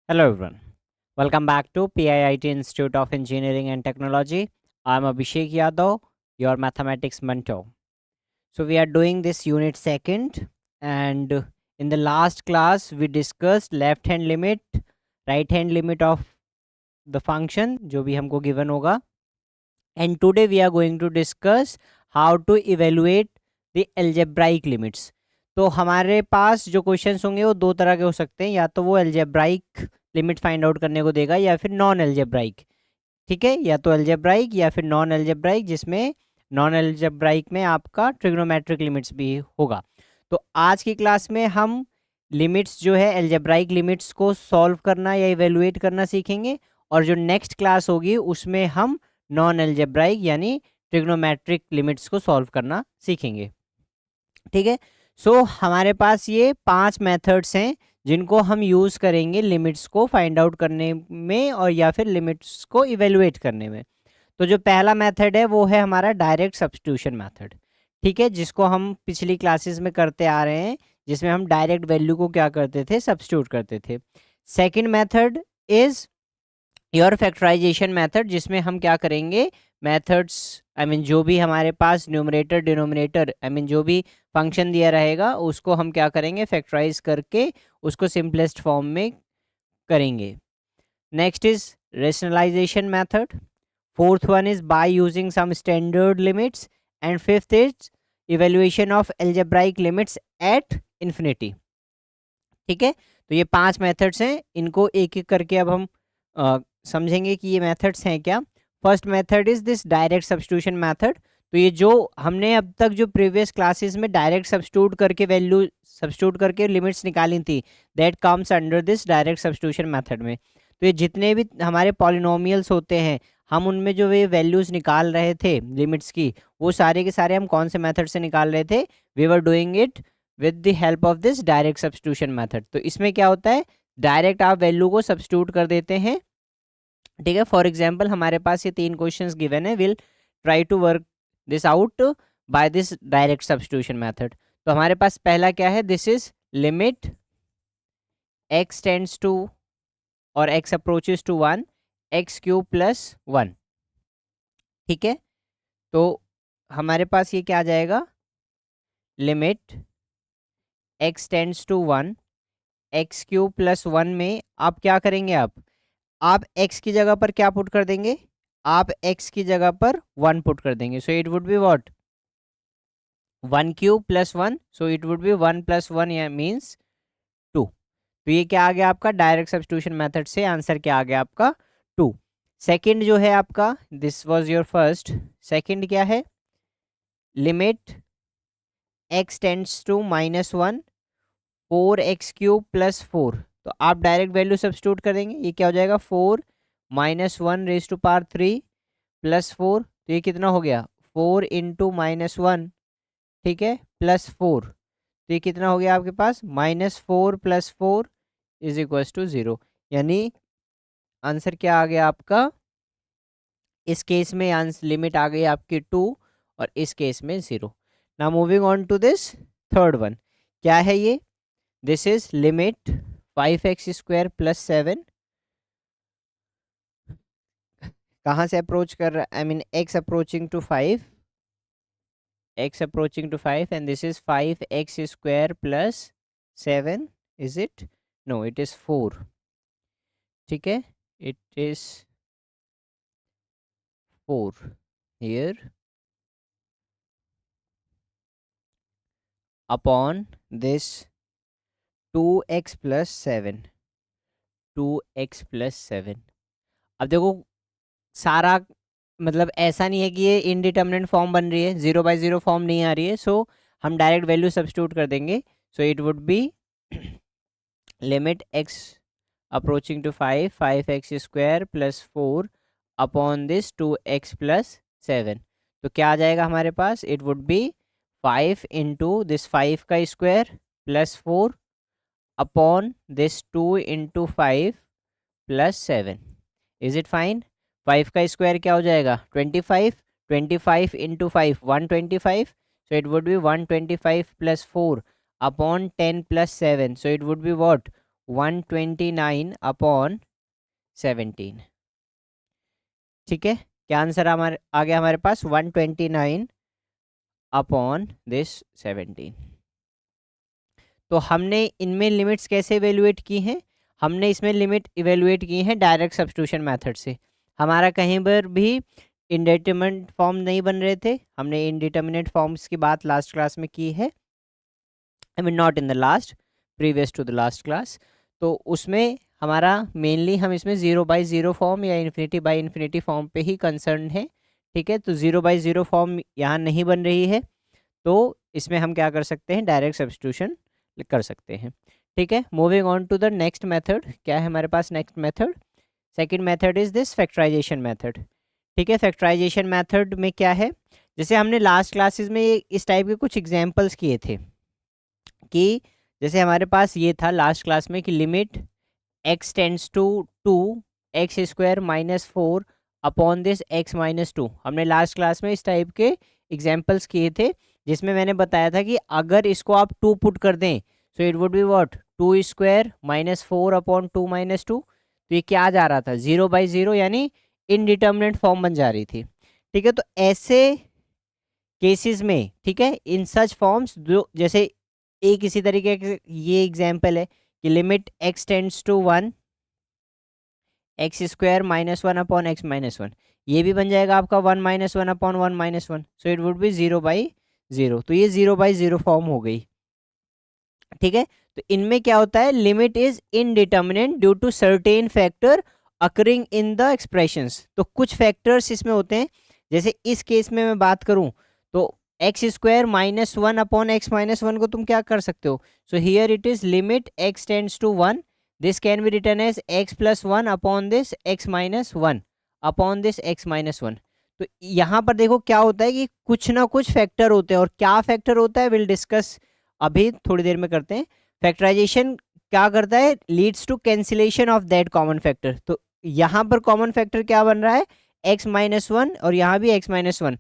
Hello everyone. Welcome back to PIIT Institute of Engineering and Technology. I'm Abhishek Yadav, your mathematics mentor. So we are doing this unit second, and in the last class we discussed left hand limit, right hand limit of the function जो भी हमको given होगा, and today we are going to discuss how to evaluate the algebraic limits. तो हमारे पास जो questions होंगे वो दो तरह के हो सकते हैं, या तो वो algebraic लिमिट फाइंड आउट करने को देगा या फिर नॉन एल्जेब्राइक। ठीक है, या तो एल्जेब्राइक या फिर नॉन एल्जेब्राइक, जिसमें नॉन एल्जेब्राइक में आपका ट्रिग्नोमेट्रिक लिमिट्स भी होगा। तो आज की क्लास में हम लिमिट्स जो है एल्जेब्राइक लिमिट्स को सॉल्व करना या इवेलुएट करना सीखेंगे, और जो नेक्स्ट क्लास होगी उसमें हम नॉन एल्जेब्राइक यानी ट्रिग्नोमेट्रिक लिमिट्स को सॉल्व करना सीखेंगे। ठीक है, सो हमारे पास ये 5 मेथड्स हैं जिनको हम यूज़ करेंगे लिमिट्स को फाइंड आउट करने में और या फिर लिमिट्स को इवेलुएट करने में। तो जो पहला मेथड है वो है हमारा डायरेक्ट सब्स्टिट्यूशन मेथड। ठीक है, जिसको हम पिछली क्लासेस में करते आ रहे हैं, जिसमें हम डायरेक्ट वैल्यू को क्या करते थे, सब्स्टिट्यूट करते थे। Second method is your factorisation method, जिसमें हम क्या करेंगे, मेथड्स जो भी हमारे पास न्यूमरेटर डिनोमिनेटर जो भी फंक्शन दिया रहेगा उसको हम क्या करेंगे, फैक्टराइज करके उसको सिंपलेस्ट फॉर्म में करेंगे। Next is rationalisation method. Fourth one is by using some standard limits, and fifth is evaluation of algebraic limits at infinity. ठीक है, तो ये 5 मेथड्स हैं, इनको एक एक करके अब हम समझेंगे कि ये मेथड्स हैं क्या। First method is this direct substitution method. तो ये जो हमने अब तक जो प्रीवियस क्लासेस में डायरेक्ट सब्स्टिट्यूट करके वैल्यू सब्स्टिट्यूट करके लिमिट्स निकाली थी, that comes under this direct substitution method में। तो ये जितने भी हमारे पॉलिनोमियल्स होते हैं, हम उनमें जो वे वैल्यूज़ निकाल रहे थे लिमिट्स की, वो सारे के सारे हम कौन से मेथड से निकाल रहे थे, we were doing it with the help of this direct substitution method. तो इसमें क्या होता है, डायरेक्ट आप वैल्यू को सब्स्टिट्यूट कर देते हैं। ठीक है, फॉर एग्जाम्पल हमारे पास ये 3 क्वेश्चंस गिवन है, will try to work this out by this direct substitution method. तो हमारे पास पहला क्या है, this is limit x tends to और x approaches to 1 x cube plus 1। ठीक है, तो हमारे पास ये क्या आ जाएगा, limit x tends to 1 x cube plus 1 में आप क्या करेंगे, आप x की जगह पर क्या पुट कर देंगे, आप x की जगह पर 1 पुट कर देंगे। So it would be what, 1 cube plus 1, so it would be 1 plus 1 means 2। तो ये क्या आ गया आपका, डायरेक्ट सब्स्टिट्यूशन मेथड से आंसर क्या आ गया आपका, 2। सेकंड जो है आपका, this was your first, second क्या है, limit x tends to -1 4 x cube plus 4। तो आप डायरेक्ट वैल्यू सब्स्टिट्यूट करेंगे, ये क्या हो जाएगा, 4 -1 रेज टू पावर 3 प्लस 4। तो ये कितना हो गया, 4 इंटू -1, ठीक है, प्लस 4। तो ये कितना हो गया आपके पास, -4 प्लस 4 इज इक्वल्स टू 0। यानी आंसर क्या आ गया आपका, इस केस में आंसर लिमिट आ गई आपकी 2 और इस केस में 0। Now moving on to this third one, क्या है ये, this is limit 5x square plus 7, कहाँ से अप्रोच कर रहा है, x approaching to 5, x approaching to 5, and this is 5x square plus 7, is it, no it is 4। ठीक है, it is 4 here upon this 2x plus 7, 2x plus 7। अब देखो सारा मतलब ऐसा नहीं है कि ये इनडिटर्मिनेट फॉर्म बन रही है, 0/0 फॉर्म नहीं आ रही है। सो हम डायरेक्ट वैल्यू सब्स्टिट्यूट कर देंगे। So it would be limit x approaching to 5 5x square plus 4 upon this 2x plus 7। तो क्या आ जाएगा हमारे पास, it would be 5 into this 5 का square plus 4 upon this 2 into 5 plus 7। Is it fine, 5 का स्क्वायर क्या हो जाएगा, 25, 25 into 5 125, so it would be 125 plus 4 upon 10 plus 7, so it would be what 129 upon 17। ठीक है, क्या आंसर हमारे आ गया हमारे पास? 129 अपॉन दिस 17। तो हमने इनमें लिमिट्स कैसे इवेलुएट की हैं? हमने इसमें लिमिट इवेलुएट की हैं डायरेक्ट सब्स्टिट्यूशन मेथड से। हमारा कहीं पर भी इंडिटरमिनेट फॉर्म नहीं बन रहे थे। हमने इंडिटरमिनेट फॉर्म्स की बात लास्ट क्लास में की है, I mean not in the last, previous to the last class. तो उसमें हमारा मेनली हम इसमें 0/0 फॉर्म या इन्फिनिटी बाई इन्फिनिटी फॉर्म पे ही कंसर्न है। ठीक है, तो 0/0 फॉर्म यहाँ नहीं बन रही है, तो इसमें हम क्या कर सकते हैं? डायरेक्ट सब्स्टिट्यूशन कर सकते हैं। ठीक है, moving on to the next method. क्या है हमारे पास next method? Second method is this factorisation method. ठीक है, फैक्टराइजेशन मेथड में क्या है? जैसे हमने लास्ट क्लासेस में इस टाइप के कुछ एग्जांपल्स किए थे कि जैसे हमारे पास ये था लास्ट क्लास में कि limit x tends to 2 x square minus 4 upon this x minus 2। हमने लास्ट क्लास में इस टाइप के एग्जांपल्स किए थे, जिसमें मैंने बताया था कि अगर इसको आप 2 पुट कर दें सो it would be what? 2 square minus 4 upon 2 minus 2। तो ये क्या आ जा रहा था? 0/0, यानी इनडिटर्मिनेट फॉर्म बन जा रही थी। ठीक है, तो ऐसे केसेस में, ठीक है, इन सच फॉर्म्स जो जैसे एक इसी तरीके के ये एग्जाम्पल है कि limit x tends to 1 x square minus 1 upon x minus 1, ये भी बन जाएगा आपका 1 minus 1 upon 1 minus 1, so it would be 0/0। तो ये 0/0 फॉर्म हो गई। ठीक है, तो इनमें क्या होता है? Limit is indeterminate due to certain factor occurring in the expressions. तो कुछ फैक्टर्स इसमें होते हैं, जैसे इस केस में मैं बात करूं तो x square minus 1 upon x minus 1 को तुम क्या कर सकते हो? So here it is limit x tends to 1, this can be written as x plus 1 upon this x minus 1 upon this x minus 1। तो यहाँ पर देखो क्या होता है कि कुछ ना कुछ फैक्टर होते हैं, और क्या फैक्टर होता है विल डिस्कस अभी थोड़ी देर में करते हैं। फैक्टराइजेशन क्या करता है? Leads to cancellation of that common factor. तो यहाँ पर कॉमन फैक्टर क्या बन रहा है? x माइनस 1 और यहाँ भी x माइनस 1।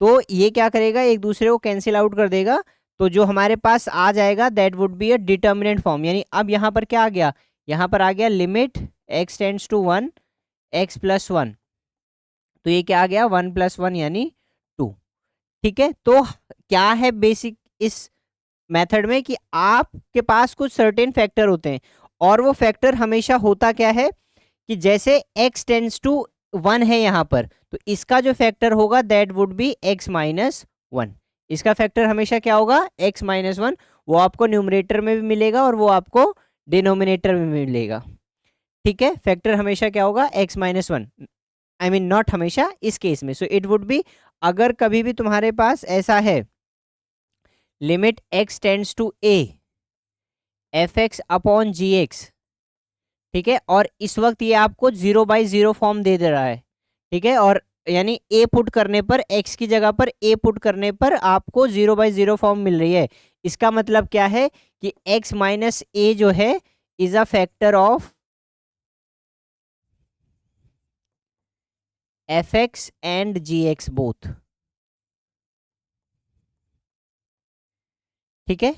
तो ये क्या करेगा? एक दूसरे को कैंसिल आउट कर देगा। तो जो हमारे पास आ जाएगा that would be a determinant form. यानी अब यहाँ पर क्या आ गया? यहाँ पर आ गया limit x tends to 1 x plus 1। तो ये क्या आ गया? 1 प्लस 1 यानी 2। ठीक है, तो क्या है बेसिक इस मेथड में कि आपके पास कुछ सर्टेन फैक्टर होते हैं, और वो फैक्टर हमेशा होता क्या है कि जैसे x टेंड्स टू 1 है यहाँ पर, तो इसका जो फैक्टर होगा that would be x minus 1। इसका फैक्टर हमेशा क्या होगा? x minus 1। वो आपको न्यूमरेटर में भी मिलेगा और वो आपको डिनोमिनेटर में भी मिलेगा। ठीक है, फैक्टर हमेशा क्या होगा? x minus 1, I mean not हमेशा, इस केस में। सो इट वुड बी, अगर कभी भी तुम्हारे पास ऐसा है limit x tends to a f x upon g x, ठीक है, और इस वक्त ये आपको 0/0 फॉर्म दे रहा है। ठीक है, और यानी a पुट करने पर, x की जगह पर a पुट करने पर आपको 0/0 फॉर्म मिल रही है। इसका मतलब क्या है कि x माइनस a जो है is a factor of f x and g x both. ठीक है,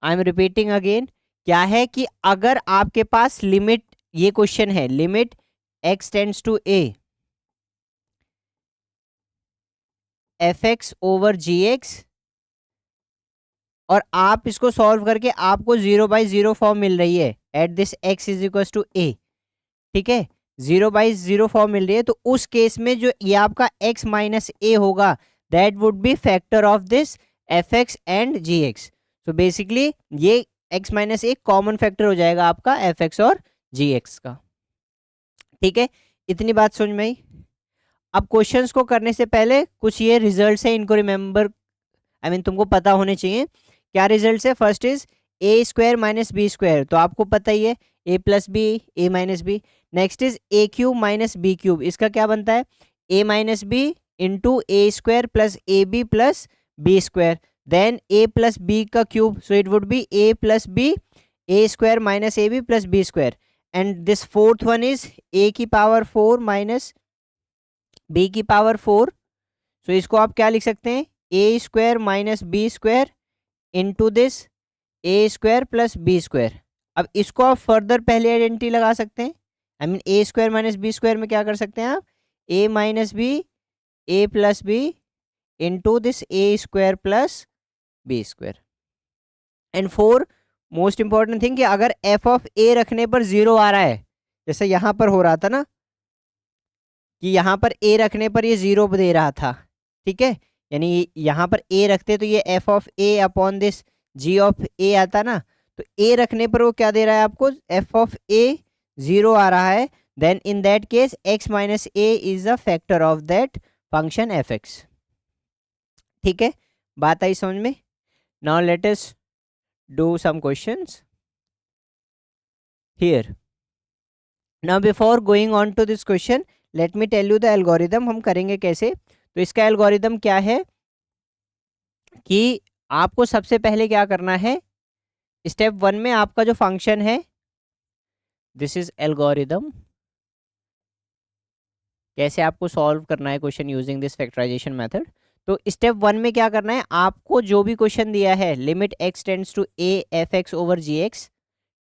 आई एम रिपीटिंग अगेन। क्या है कि अगर आपके पास लिमिट, ये क्वेश्चन है, limit x tends to a f x over g x, और आप इसको सॉल्व करके आपको 0/0 फॉर्म मिल रही है at this x is equal to a। ठीक है, 0/0 फॉर्म मिल रही है, तो उस केस में जो ये आपका x माइनस a होगा that would be factor of this f x and g x. So basically ये x minus a common factor हो जाएगा आपका एफ एक्स और जी एक्स का। ठीक है, इतनी बात समझ में आई। अब क्वेश्चंस को करने से पहले कुछ ये रिजल्ट्स है, इनको रिमेंबर, आई मीन तुमको पता होने चाहिए। क्या रिजल्ट है? First is A square minus B square, तो आपको पता ही है A plus B A minus B. Next is A cube minus B cube, इसका क्या बनता है? ए minus B into A square plus A B plus B square, then A plus B का cube, so it would be A plus B A square minus A B plus B square. And this fourth one is a की power 4 minus b की power 4। So इसको आप क्या लिख सकते हैं? A square minus B square into this a square plus B square. अब इसको आप फर्दर पहले आइडेंटिटी लगा सकते हैं, I mean a square minus B square में क्या कर सकते हैं आप, a minus b A plus b into this a square plus B square. And for most important thing कि अगर एफ ऑफ ए रखने पर जीरो आ रहा है, जैसे यहां पर हो रहा था ना कि यहां पर ए रखने पर ये जीरो दे रहा था, ठीक है, यानी यहां पर ए रखते तो ये f of a upon this g of a आता ना, तो ए रखने पर वो क्या दे रहा है आपको, एफ ऑफ ए जीरो आ रहा है, then in that case x minus a is a factor of that function f x. ठीक है, बात आई समझ में। Now let us do some questions here. Now before going on to this question, let me tell you the algorithm हम करेंगे कैसे। तो इसका एल्गोरिदम क्या है कि आपको सबसे पहले क्या करना है, स्टेप वन में आपका जो फंक्शन है, दिस इज एल्गोरिदम, कैसे आपको सॉल्व करना है question using this factorisation method. तो स्टेप वन में क्या करना है, आपको जो भी क्वेश्चन दिया है limit x tends to a f x over g x,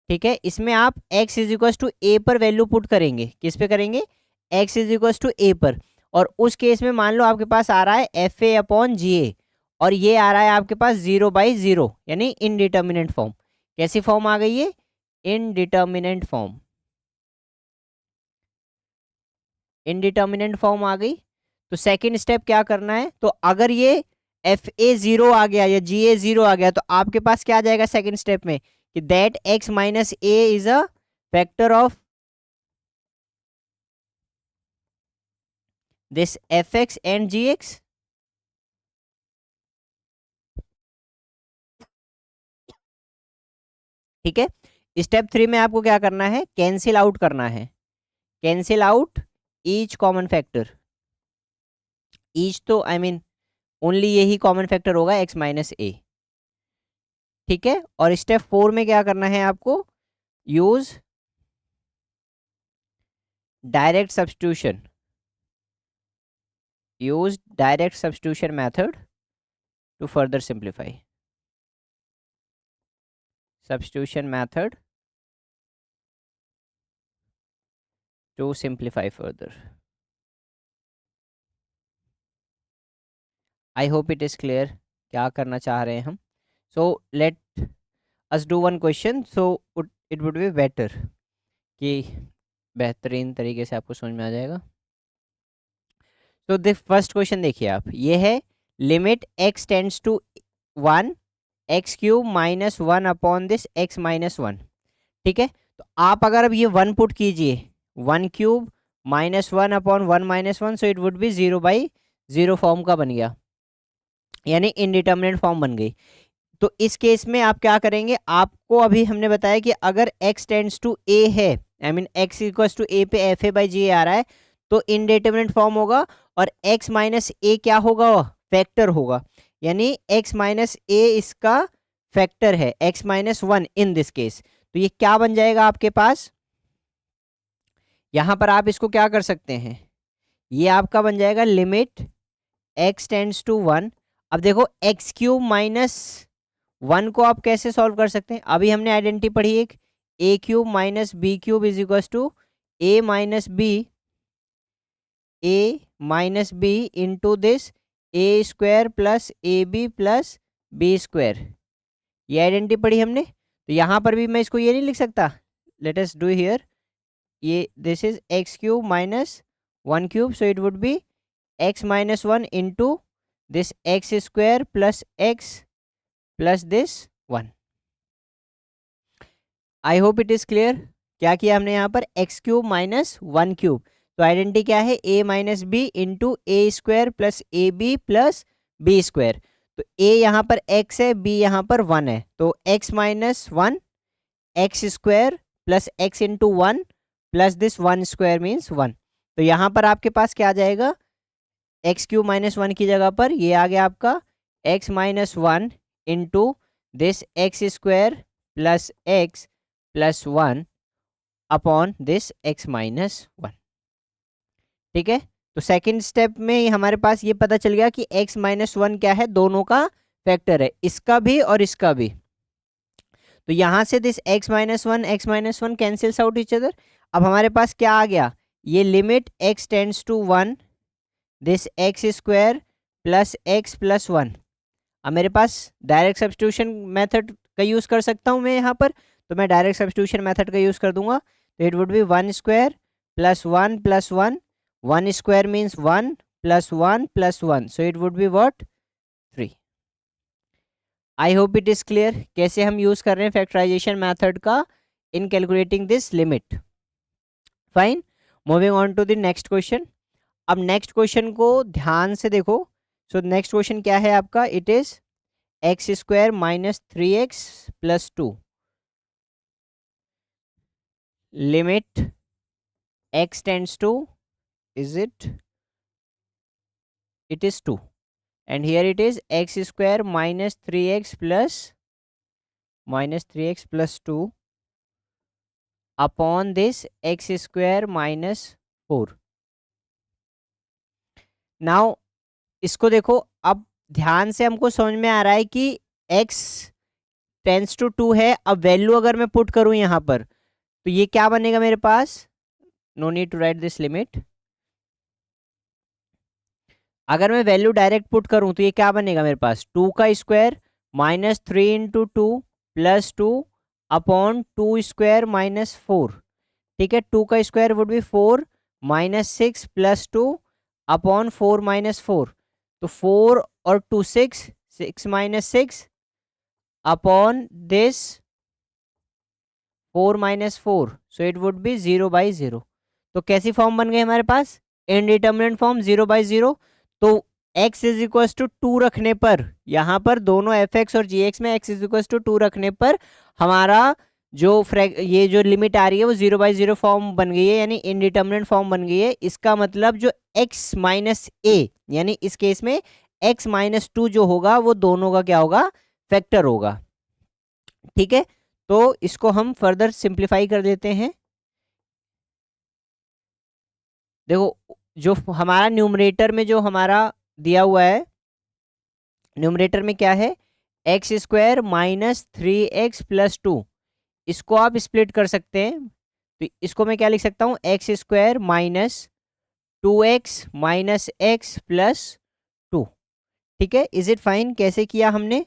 ठीक है, इसमें आप x is equal to a पर वैल्यू पुट करेंगे, किस पे करेंगे, x is equal to a पर, और उस केस में मान लो आपके पास आ रहा है एफ ए अपॉन जी ए, और ये आ रहा है आपके पास 0/0 यानी इनडिटर्मिनेंट फॉर्म। कैसी फॉर्म आ गई है, इनडिटर्मिनेंट फॉर्म, इनडिटर्मिनेंट फॉर्म आ गई। तो सेकंड स्टेप क्या करना है, तो अगर ये एफ ए जीरो आ गया या जी ए जीरो आ गया, तो आपके पास क्या आ जाएगा सेकंड स्टेप में कि that x minus a is a factor of this f x and g x. ठीक है, स्टेप थ्री में आपको क्या करना है, कैंसिल आउट करना है, cancel out each common factor, each तो आई मीन ओनली यही कॉमन फैक्टर होगा एक्स माइनस ए। ठीक है, और स्टेप फोर में क्या करना है आपको, use direct substitution, use direct substitution method to further simplify, substitution method to simplify further. I hope it is clear क्या करना चाह रहे हैं हम। so let us do one question, so it would be better कि बेहतरीन तरीके से आपको समझ में आ जाएगा। तो द फर्स्ट क्वेश्चन देखिए आप, ये है limit x tends to 1 x cube minus 1 upon this x minus 1। ठीक है, तो आप अगर अब ये 1 पुट कीजिए, 1 cube minus 1 upon 1 minus 1, so it would be 0/0 form का बन गया, यानी इनडिटर्मिनेट फॉर्म बन गई। तो इस केस में आप क्या करेंगे, आपको अभी हमने बताया कि अगर x टेंड्स टू a है, I mean x equals to a पे एफ ए बाई जी आ रहा है, तो इनडिटर्मिनेट फॉर्म होगा, और x माइनस ए क्या होगा, फैक्टर होगा, यानी x माइनस ए इसका फैक्टर है, x minus 1 in this case. तो ये क्या बन जाएगा आपके पास, यहां पर आप इसको क्या कर सकते हैं, ये आपका बन जाएगा लिमिट x टेंड्स टू 1। अब देखो एक्स क्यूब माइनस 1 को आप कैसे सॉल्व कर सकते हैं, अभी हमने आइडेंटिटी पढ़ी एक, a cube minus B cube is equal to a minus B into this a square plus A B plus B square, ये आइडेंटिटी पढ़ी हमने। तो यहाँ पर भी मैं इसको ये नहीं लिख सकता, लेट अस डू हियर, ये this is x cube minus 1 cube, so it would be x minus 1 into this x square plus x plus this 1। I hope it is clear. क्या किया हमने यहाँ पर, एक्स क्यूब माइनस 1 क्यूब, तो identity क्या है, ए minus B into A square plus A B plus B square. तो a यहाँ पर x है, b यहाँ पर 1 है, तो x minus 1 x square plus x into 1 plus this 1 square means 1। तो यहाँ पर आपके पास क्या आ जाएगा, एक्स क्यूब माइनस 1 की जगह पर ये आ गया आपका x minus 1 into this x square plus x plus 1 upon this x minus 1। ठीक है, तो सेकंड स्टेप में हमारे पास ये पता चल गया कि x माइनस 1 क्या है, दोनों का फैक्टर है, इसका भी और इसका भी। तो यहाँ से this x minus one cancels out each other. अब हमारे पास क्या आ गया, ये limit x tends to 1 this x square plus x plus 1। अब मेरे पास डायरेक्ट सब्स्टिट्यूशन मेथड का यूज़ कर सकता हूँ मैं यहाँ पर, तो मैं डायरेक्ट सब्स्टिट्यूशन मेथड का यूज़ कर दूंगा। तो it would be 1 square plus 1 plus 1, 1 square means 1 plus 1 plus 1, so it would be what 3। I hope it is clear कैसे हम यूज़ कर रहे हैं फैक्टराइजेशन मेथड का in calculating this limit. Fine, moving on to the next question. अब next question को ध्यान से देखो। सो नेक्स्ट क्वेश्चन क्या है आपका, it is x square minus 3x plus 2 limit x tends to is it is 2 and here it is x square minus 3x plus 2 upon this x square minus 4। Now इसको देखो, अब ध्यान से हमको समझ में आ रहा है कि x टेंस टू 2 है। अब वैल्यू अगर मैं पुट करूं यहाँ पर तो ये क्या बनेगा मेरे पास, no need to write this limit. अगर मैं वैल्यू डायरेक्ट पुट करूं तो ये क्या बनेगा मेरे पास, 2 का square minus 3 into 2 plus 2 upon 2 square minus 4। ठीक है, 2 का square would be 4 minus 6 plus 2 upon 4 minus 4। तो 4 और 2 6 minus 6 upon this 4 minus 4, so it would be 0/0। तो कैसी फॉर्म बन गई हमारे पास, इनडिटर्मिनेट फॉर्म 0/0। तो x इज इक्वल टू 2 रखने पर, यहाँ पर दोनों fx और gx में x इज इक्वल टू 2 रखने पर हमारा जो ये जो लिमिट आ रही है वो 0/0 फॉर्म बन गई है, यानी इनडिटर्मिनेट फॉर्म बन गई है। इसका मतलब जो x माइनस ए, यानी इस केस में x माइनस 2 जो होगा वो दोनों का क्या होगा, फैक्टर होगा। ठीक है, तो इसको हम फर्दर सिंप्लीफाई कर देते हैं। देखो जो हमारा न्यूमरेटर में जो हमारा दिया हुआ है, न्यूमरेटर में क्या है, x square minus 3x plus 2, इसको आप स्प्लिट कर सकते हैं। तो इसको मैं क्या लिख सकता हूँ, x square minus 2x minus x plus 2। ठीक है, इज इट फाइन, कैसे किया हमने,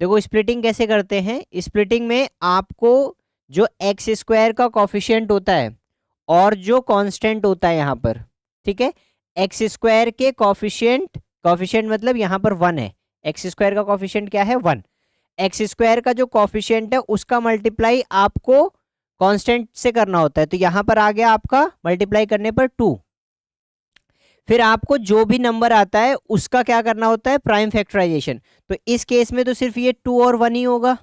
देखो स्प्लिटिंग कैसे करते हैं। स्प्लिटिंग में आपको जो एक्स स्क्वायर का कॉफिशिएंट होता है और जो कांस्टेंट होता है यहाँ पर, ठीक है, एक्स स्क्वायर के कॉफिशिएंट मतलब यहाँ पर 1 है, एक्स स्क्वायर का कॉफिशिएंट क्या है 1, एक्स स्क्वायर का जो कॉफिशिएंट है उसका मल्टीप्लाई आपको कांस्टेंट से करना होता है। तो यहाँ पर आ गया आपका मल्टीप्लाई करने पर 2, फिर आपको जो भी नंबर आता है उसका क्या करना होता है, प्राइम फैक्टराइजेशन। तो इस केस में तो सिर्फ ये 2 और 1 ही होगा।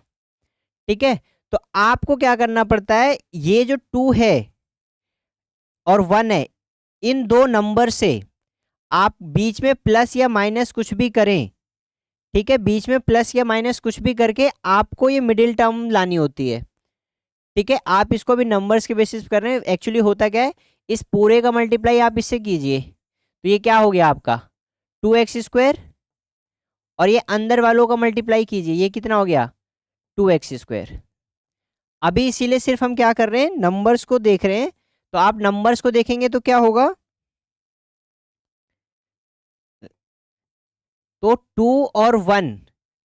ठीक है, तो आपको क्या करना पड़ता है, ये जो 2 है और 1 है, इन दो नंबर से आप बीच में प्लस या माइनस कुछ भी करें। ठीक है, बीच में प्लस या माइनस कुछ भी करके आपको ये मिडिल टर्म लानी होती है। ठीक है, आप इसको भी नंबर्स के बेसिस कर रहे हैं। एक्चुअली होता क्या है, इस पूरे का मल्टीप्लाई आप इससे कीजिए, तो ये क्या हो गया आपका 2x स्क्वायर, और ये अंदर वालों का मल्टीप्लाई कीजिए, ये कितना हो गया 2x स्क्वायर। अभी इसीलिए सिर्फ हम क्या कर रहे हैं, नंबर्स को देख रहे हैं। तो आप नंबर्स को देखेंगे तो क्या होगा, तो 2 और 1,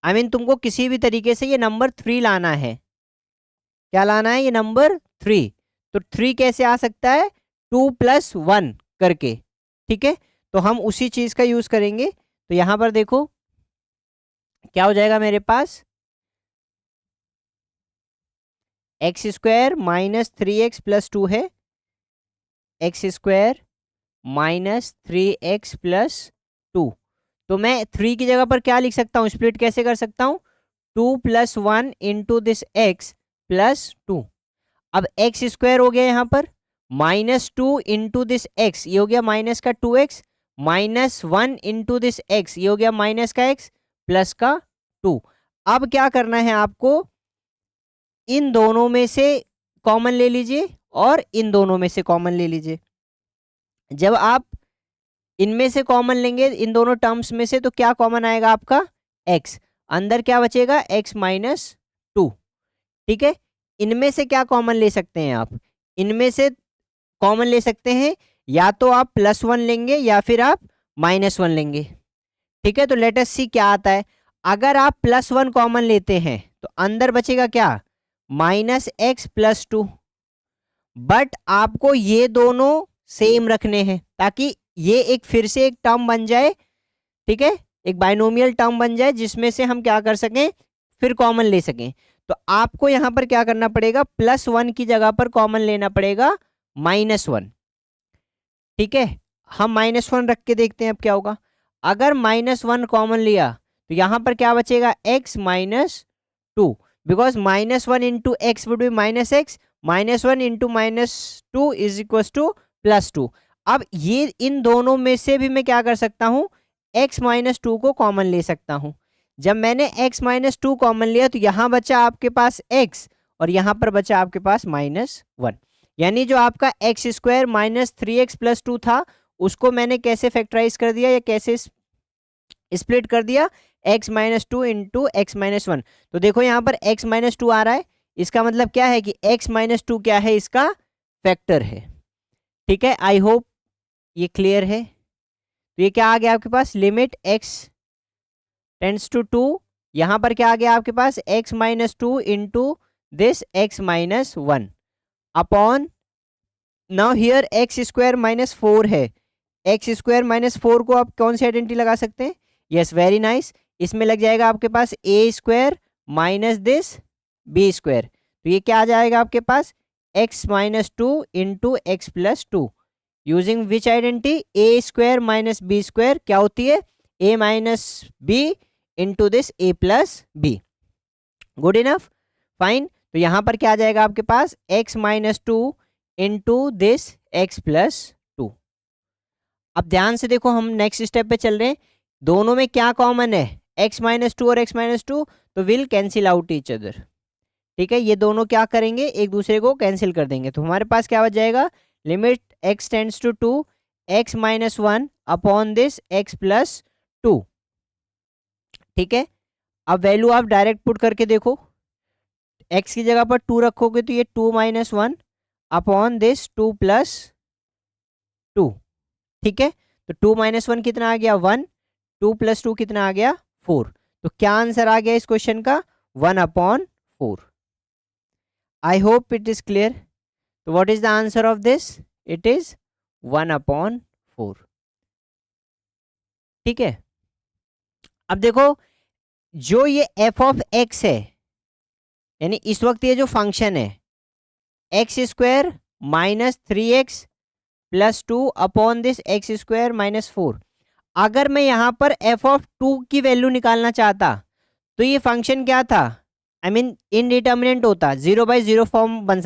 आई मीन तुमको किसी भी तरीके से ये नंबर 3 लाना है। क्या लाना है, ये नंबर 3। तो 3 कैसे आ सकता है, 2 + 1 करके। ठीक है, तो हम उसी चीज का यूज करेंगे। तो यहां पर देखो क्या हो जाएगा मेरे पास, x square minus 3x plus 2 है, x square minus 3x plus 2। तो मैं 3 की जगह पर क्या लिख सकता हूँ, स्प्लिट कैसे कर सकता हूँ, 2 + 1 इंटू दिस x प्लस 2। अब एक्स स्क्वायर हो गया यहाँ पर माइनस 2 इंटू दिस x, ये हो गया माइनस का 2x, minus 1 into this x, ये हो गया माइनस का x प्लस का 2। अब क्या करना है आपको, इन दोनों में से कॉमन ले लीजिए और इन दोनों में से कॉमन ले लीजिए। जब आप इनमें से कॉमन लेंगे इन दोनों टर्म्स में से, तो क्या कॉमन आएगा आपका x, अंदर क्या बचेगा, x माइनस 2। ठीक है, इनमें से क्या कॉमन ले सकते हैं आप, इनमें से कॉमन ले सकते हैं या तो आप +1 लेंगे या फिर आप -1 लेंगे। ठीक है, तो लेट अस सी क्या आता है। अगर आप +1 कॉमन लेते हैं तो अंदर बचेगा क्या, -x+2। बट आपको ये दोनों सेम रखने हैं ताकि ये एक फिर से एक टर्म बन जाए। ठीक है, एक बाइनोमियल टर्म बन जाए जिसमें से हम क्या कर सकें, फिर कॉमन ले सकें। तो आपको यहां पर क्या करना पड़ेगा, +1 की जगह पर कॉमन लेना पड़ेगा -1। ठीक है, हम -1 रख के देखते हैं अब क्या होगा। अगर -1 कॉमन लिया तो यहां पर क्या बचेगा, x minus 2, because -1 into x would be -x, -1 into -2 is equal to +2। अब ये इन दोनों में से भी मैं क्या कर सकता हूं, x माइनस 2 को कॉमन ले सकता हूं। जब मैंने x माइनस 2 कॉमन लिया तो यहां बचा आपके पास x और यहां पर बचा आपके पास -1। यानी जो आपका x² माइनस 3x+2 था उसको मैंने कैसे फैक्टराइज कर दिया या कैसे स्प्लिट कर दिया, x minus 2 into x minus 1। तो देखो यहाँ पर x माइनस 2 आ रहा है, इसका मतलब क्या है कि x माइनस 2 क्या है, इसका फैक्टर है। ठीक है, आई होप ये क्लियर है। तो ये क्या आ गया आपके पास, लिमिट x टेंड्स टू 2, यहाँ पर क्या आ गया आपके पास, x minus 2 into this x minus 1 upon, now here x² minus 4 है, x² माइनस 4 को आप कौन सी आइडेंटिटी लगा सकते हैं, यस वेरी नाइस, इसमें लग जाएगा आपके पास a² माइनस दिस b²। तो ये क्या आ जाएगा आपके पास, x minus 2 into x plus 2, using which identity, a² minus b² क्या होती है, a minus b into this a plus b। Good enough, fine. तो यहां पर क्या आ जाएगा आपके पास, x minus 2 into this x plus 2। अब ध्यान से देखो, हम नेक्स्ट स्टेप पे चल रहे हैं, दोनों में क्या कॉमन है, x माइनस 2 और x माइनस 2, तो will cancel out each other. ठीक है, ये दोनों क्या करेंगे, एक दूसरे को कैंसिल कर देंगे। तो हमारे पास क्या बच जाएगा, limit x tends to 2 x minus 1 upon this x plus 2। ठीक है, अब वैल्यू आप डायरेक्ट पुट करके देखो, x की जगह पर 2 रखोगे तो ये 2 माइनस 1 अपॉन दिस 2 प्लस 2। ठीक है, तो 2 माइनस 1 कितना आ गया, 1, 2 प्लस 2 कितना आ गया, 4। तो क्या आंसर आ गया इस क्वेश्चन का, 1/4। I hope it is clear. तो what is the answer of this, it is 1/4। ठीक है, अब देखो जो ये f(x) है, यानी इस वक्त ये जो फंक्शन है x² minus 3x plus 2 upon this x² minus 4, अगर मैं यहां पर f(2) की वैल्यू निकालना चाहता तो ये फंक्शन क्या था, आई मीन इनडिटर्मिनेंट होता, 0/0 फॉर्म बन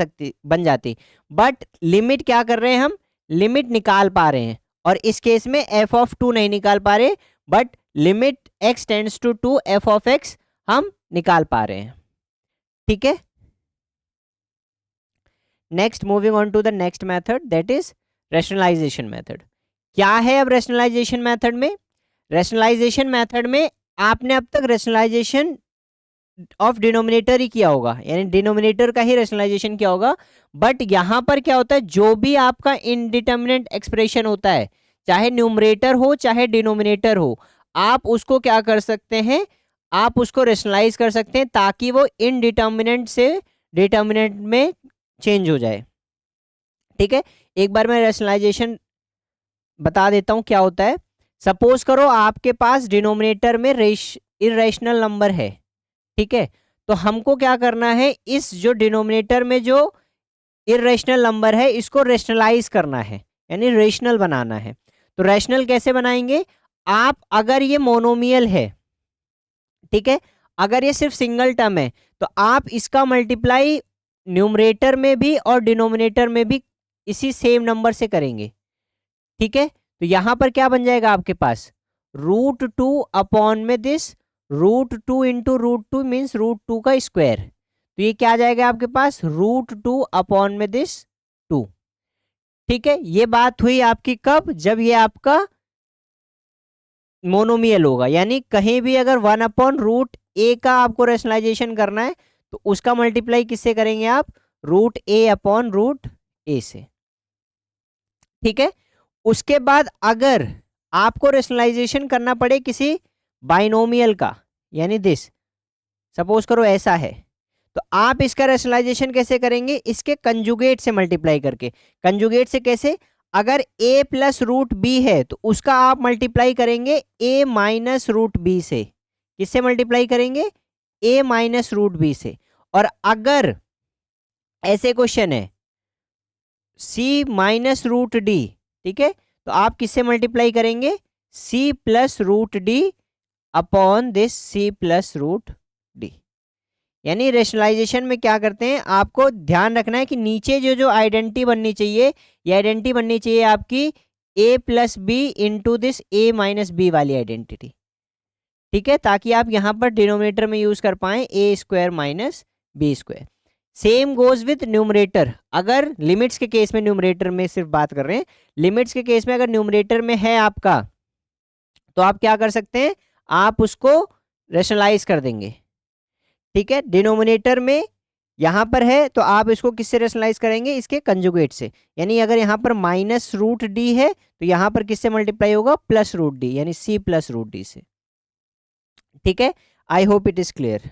जाती। बट लिमिट क्या कर रहे हैं हम, लिमिट निकाल पा रहे हैं, और इस केस में f(2) नहीं निकाल पा रहे, but limit x tends to 2 f(x) हम निकाल पा रहे हैं। ठीक है, next moving on to the next method, that is rationalisation method. क्या है अब रैशनलाइजेशन मेथड में, रैशनलाइजेशन मेथड में आपने अब तक रैशनलाइजेशन ऑफ डिनोमिनेटर ही किया होगा, यानी डिनोमिनेटर का ही रैशनलाइजेशन किया होगा। बट यहां पर क्या होता है, जो भी आपका इनडिटर्मिनेट एक्सप्रेशन होता है, चाहे न्यूमरेटर हो चाहे डिनोमिनेटर हो, आप उसको क्या कर सकते हैं, आप उसको रैशनलाइज कर सकते हैं ताकि वो इनडिटर्मिनेंट से डिटर्मिनेंट में चेंज हो जाए। ठीक है, एक बार मैं रैशनलाइजेशन बता देता हूं क्या होता है। सपोज करो आपके पास डिनोमिनेटर में इरेशनल नंबर है। ठीक है, तो हमको क्या करना है, इस जो डिनोमिनेटर में जो इरेशनल नंबर है इसको रेशनलाइज करना है, यानी रेशनल बनाना है। तो रेशनल कैसे बनाएंगे, आप अगर ये मोनोमियल है, ठीक है, अगर ये सिर्फ सिंगल टर्म है तो आप इसका मल्टीप्लाई न्यूमरेटर में भी और डिनोमिनेटर में भी इसी सेम नंबर से करेंगे। ठीक है, तो यहां पर क्या बन जाएगा आपके पास, √2 अपॉन में दिस √2 इंटू √2 मीन्स √2 का स्क्वायर। तो ये क्या आ जाएगा आपके पास, √2 अपॉन में दिस 2। ठीक है, ये बात हुई आपकी कब, जब ये आपका मोनोमियल होगा, यानी कहीं भी अगर 1/√a का आपको रेशनलाइजेशन करना है तो उसका मल्टीप्लाई किससे करेंगे आप, √a/√a से। ठीक है, उसके बाद अगर आपको रेशनलाइजेशन करना पड़े किसी बाइनोमियल का, यानी दिस, सपोज करो ऐसा है, तो आप इसका रेशनलाइजेशन कैसे करेंगे, इसके कंजुगेट से मल्टीप्लाई करके। कंजुगेट से कैसे, अगर a प्लस रूट बी है तो उसका आप मल्टीप्लाई करेंगे a माइनस रूट बी से। किससे मल्टीप्लाई करेंगे, a माइनस रूट बी से। और अगर ऐसे क्वेश्चन है c माइनस रूट डी, ठीक है, तो आप किससे मल्टीप्लाई करेंगे, c plus root d upon this c plus root d. यानी रेशनलाइजेशन में क्या करते हैं, आपको ध्यान रखना है कि नीचे जो जो आइडेंटिटी बननी चाहिए, ये आइडेंटिटी बननी चाहिए आपकी a plus b into this a minus b वाली आइडेंटिटी। ठीक है, ताकि आप यहां पर डिनोमिनेटर में यूज कर पाए a square minus B square. Same goes with numerator. अगर लिमिट्स के केस में, न्यूमरेटर में सिर्फ बात कर रहे हैं, लिमिट्स के केस में अगर न्यूमरेटर में है आपका, तो आप क्या कर सकते हैं, आप उसको रेशनलाइज कर देंगे। ठीक है, डिनोमिनेटर में यहां पर है तो आप इसको किससे रेशनलाइज करेंगे, इसके कंजुगेट से। यानी अगर यहां पर माइनस रूट डी है तो यहां पर किससे मल्टीप्लाई होगा, प्लस रूट डी, यानी c प्लस रूट डी से। ठीक है, I hope it is clear.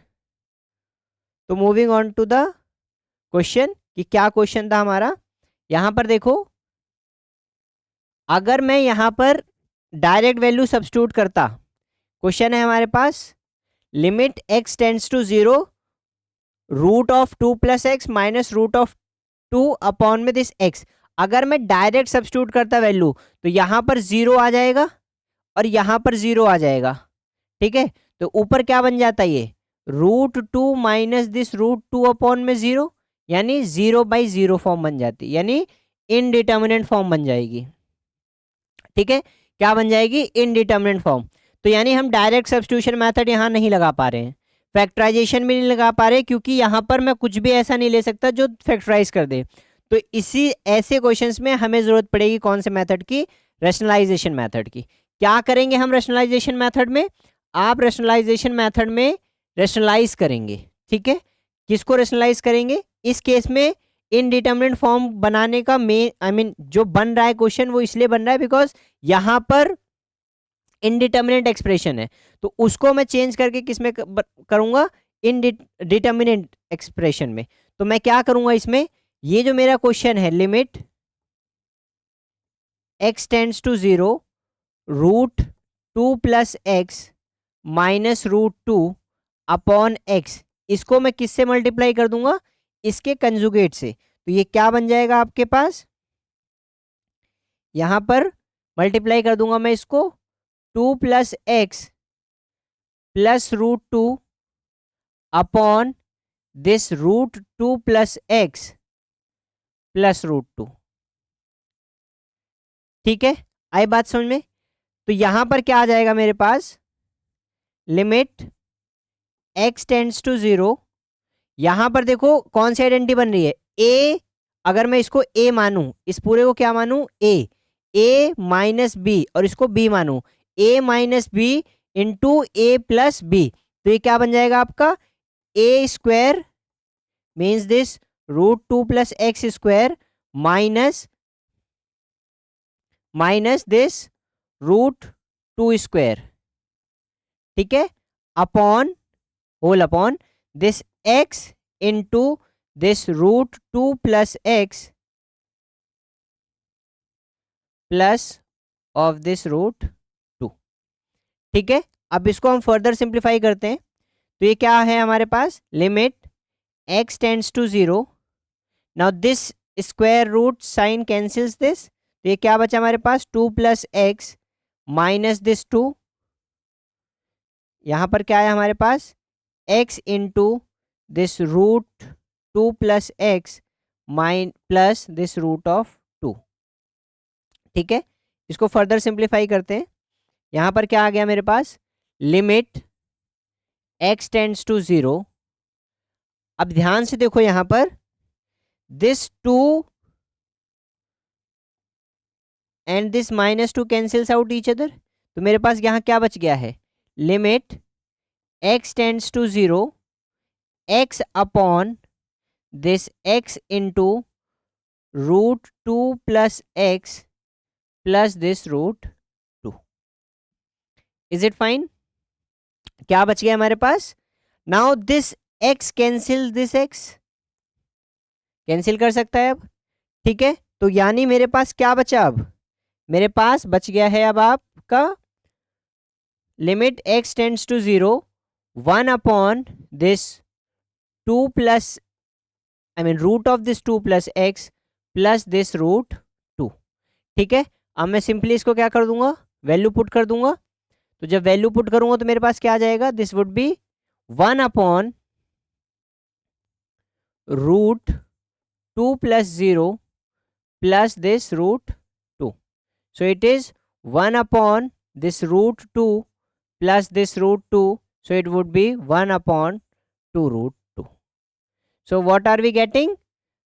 तो moving on to the question, कि क्या क्वेश्चन था हमारा। यहां पर देखो, अगर मैं यहां पर डायरेक्ट वैल्यू सब्स्टिट्यूट करता, क्वेश्चन है हमारे पास limit x tends to 0 root of 2 plus x minus root of 2 upon में दिस x। अगर मैं डायरेक्ट सब्स्टिट्यूट करता वैल्यू तो यहां पर 0 आ जाएगा और यहां पर 0 आ जाएगा। ठीक है, तो ऊपर क्या बन जाता है, ये √2 माइनस दिस √2 अपॉन में 0, यानी 0/0 फॉर्म बन जाती है, यानी इनडिटर्मिनेंट फॉर्म बन जाएगी। ठीक है, क्या बन जाएगी, इनडिटर्मिनेंट फॉर्म। तो यानी हम डायरेक्ट सब्स्टिट्यूशन मेथड यहां नहीं लगा पा रहे हैं, फैक्टराइजेशन भी नहीं लगा पा रहे, क्योंकि यहां पर मैं कुछ भी ऐसा नहीं ले सकता जो फैक्टराइज कर दे। तो इसी ऐसे क्वेश्चंस में हमें जरूरत पड़ेगी कौन से मेथड की, रैशनलाइजेशन मेथड की। क्या करेंगे हम रैशनलाइजेशन मेथड में, आप रैशनलाइजेशन मेथड में रैशनलाइज करेंगे। ठीक है, किसको रैशनलाइज करेंगे, इस केस में इनडिटर्मिनेंट फॉर्म बनाने का मेन जो बन रहा है क्वेश्चन, वो इसलिए बन रहा है बिकॉज यहां पर इनडिटर्मिनेंट एक्सप्रेशन है, तो उसको मैं चेंज करके किस में करूंगा, इनडिटर्मिनेंट एक्सप्रेशन में। तो मैं क्या करूंगा इसमें, ये जो मेरा क्वेश्चन है limit x tends to 0 √2 plus x minus √2 upon x, इसको मैं किससे मल्टीप्लाई कर दूंगा, इसके कंजुगेट से। तो ये क्या बन जाएगा आपके पास, यहां पर मल्टीप्लाई कर दूंगा मैं इसको 2 plus x plus √2 upon this √2 plus x plus √2। ठीक है, आई बात समझ में। तो यहां पर क्या आ जाएगा मेरे पास, लिमिट x टेंड्स टू 0, यहां पर देखो कौन सी आइडेंटिटी बन रही है, a, अगर मैं इसको a मानूं, इस पूरे को क्या मानूं, a माइनस बी, और इसको b मानूं, a minus B into a plus b. तो ये क्या बन जाएगा आपका, a square means this √2 plus x square minus this √2 square. ठीक है, upon whole upon this x into this √2 plus x plus of this √2। ठीक है, अब इसको हम फर्दर सिंप्लीफाई करते हैं। तो ये क्या है हमारे पास, limit x tends to 0, now this square root sign cancels this, तो ये क्या बचा हमारे पास, 2 प्लस एक्स माइनस दिस 2, यहां पर क्या है हमारे पास, x into this √2 plus x plus this √2। ठीक है, इसको फर्दर सिंप्लीफाई करते हैं। यहां पर क्या आ गया मेरे पास, लिमिट x टेंड्स टू 0, अब ध्यान से देखो यहां पर this 2 and this -2 cancels out each other, तो मेरे पास यहाँ क्या बच गया है, limit x tends to 0 x upon this x into root 2 plus x plus this root 2। Is it fine? क्या बच गया हमारे पास? Now this x cancel this x, cancel कर सकता है अब, ठीक है। तो यानी मेरे पास क्या बचा, अब मेरे पास बच गया है अब आपका limit x tends to 0 1 upon this 2 plus I mean root of this 2 plus x plus this root 2, ठीक है। अब मैं सिंपली इसको क्या कर दूंगा, वैल्यू पुट कर दूंगा। तो जब वैल्यू पुट करूंगा तो मेरे पास क्या आ जाएगा, this would be 1 upon root 2 plus 0 plus this root 2। So it is 1 upon this root 2 plus this root 2. So it would be 1 upon 2 root 2. So what are we getting?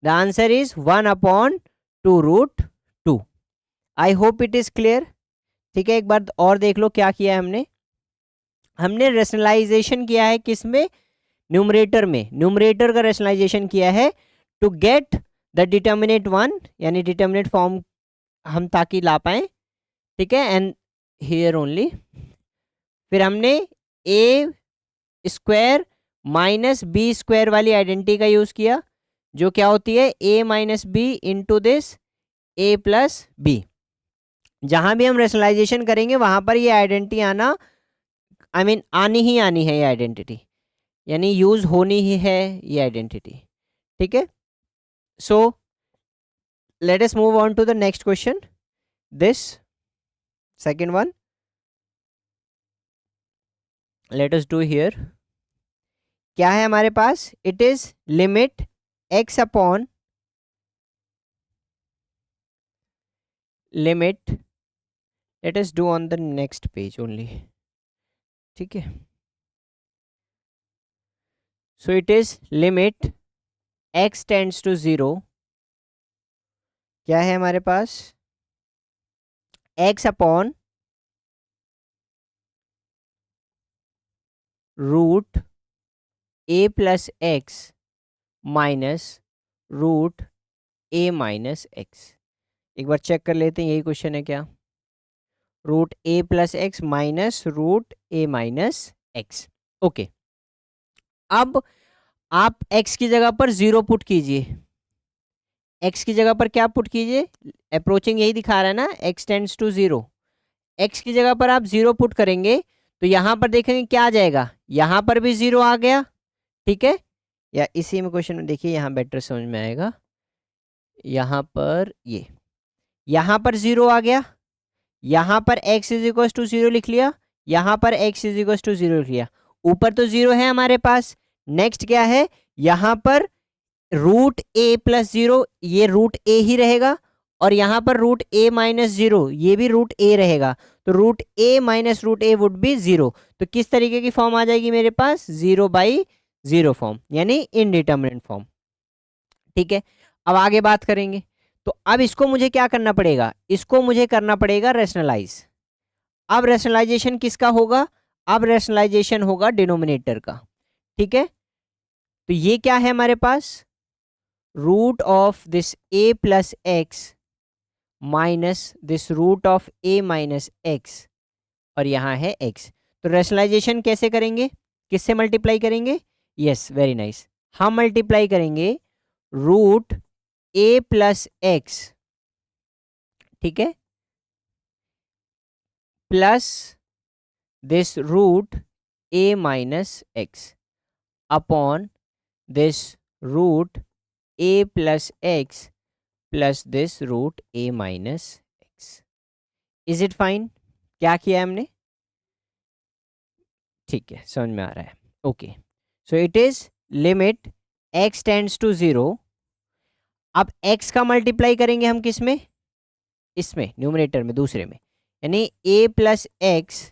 The answer is 1 upon 2 root 2. I hope it is clear. ठीक है, एक बार और देख लो क्या किया है हमने। हमने रेशनलाइजेशन किया है किस में, न्यूमरेटर में। न्यूमरेटर का रेशनलाइजेशन किया है टू गेट द डिटर्मिनेट 1 यानी डिटर्मिनेट फॉर्म हम ताकि ला पाए, ठीक है। एंड हियर ओनली फिर हमने a square minus B square वाली आइडेंटिटी का यूज किया, जो क्या होती है ए minus B into this a plus b. जहां भी हम रेशनलाइजेशन करेंगे वहां पर ये आइडेंटिटी आना आई मीन आनी ही आनी है, ये आइडेंटिटी यानी यूज होनी ही है ये आइडेंटिटी, ठीक है। So let us move on to the next question, this second one let us do here। क्या है हमारे पास, it is limit x upon limit, let us do on the next page only, ठीक है। So it is limit x tends to 0, क्या है हमारे पास x upon root a plus x minus root a minus x. एक बार check कर लेते हैं यही क्वेश्चन है क्या, root a plus x minus root a minus x. Okay, अब आप x की जगह पर 0 पुट कीजिए, x की जगह पर क्या पुट कीजिए, अप्रोचिंग यही दिखा रहा है ना, x टेंड्स टू 0, x की जगह पर आप 0 पुट करेंगे तो यहां पर देखेंगे क्या आ जाएगा, यहां पर भी 0 आ गया, ठीक है। या इसी में क्वेश्चन में देखिए यहां बेटर समझ में आएगा, यहां पर ये यहां पर 0 आ गया, यहां पर x इज इक्वल टू 0 लिख लिया, यहां पर x इज इक्वल टू 0 लिख लिया, ऊपर तो 0 है हमारे पास। नेक्स्ट क्या है, यहां पर रूट a प्लस 0 ये रूट a ही रहेगा, और यहां पर रूट a माइनस 0 ये भी रूट a रहेगा, तो root a minus root a would be 0। तो किस तरीके की फॉर्म आ जाएगी मेरे पास, 0/0 फॉर्म यानी इनडिटर्मिनेट फॉर्म, ठीक है। अब आगे बात करेंगे, तो अब इसको मुझे क्या करना पड़ेगा, इसको मुझे करना पड़ेगा रेशनलाइज। अब रेशनलाइजेशन किसका होगा, अब रेशनलाइजेशन होगा डिनोमिनेटर का, ठीक है। तो ये क्या है हमारे पास, root of this a plus x minus this root of a minus x, और यहाँ है x। तो रेशनलाइजेशन कैसे करेंगे, किससे मल्टीप्लाई करेंगे, यस वेरी नाइस, हम मल्टीप्लाई करेंगे रूट a प्लस एक्स, ठीक है, plus this root a minus x upon this root a plus x plus this root a minus x. Is it fine, क्या किया है हमने, ठीक है समझ में आ रहा है। Okay, so it is limit x tends to 0, अब x का मल्टीप्लाई करेंगे हम किस में, इसमें न्यूमरेटर में दूसरे में, यानी a plus x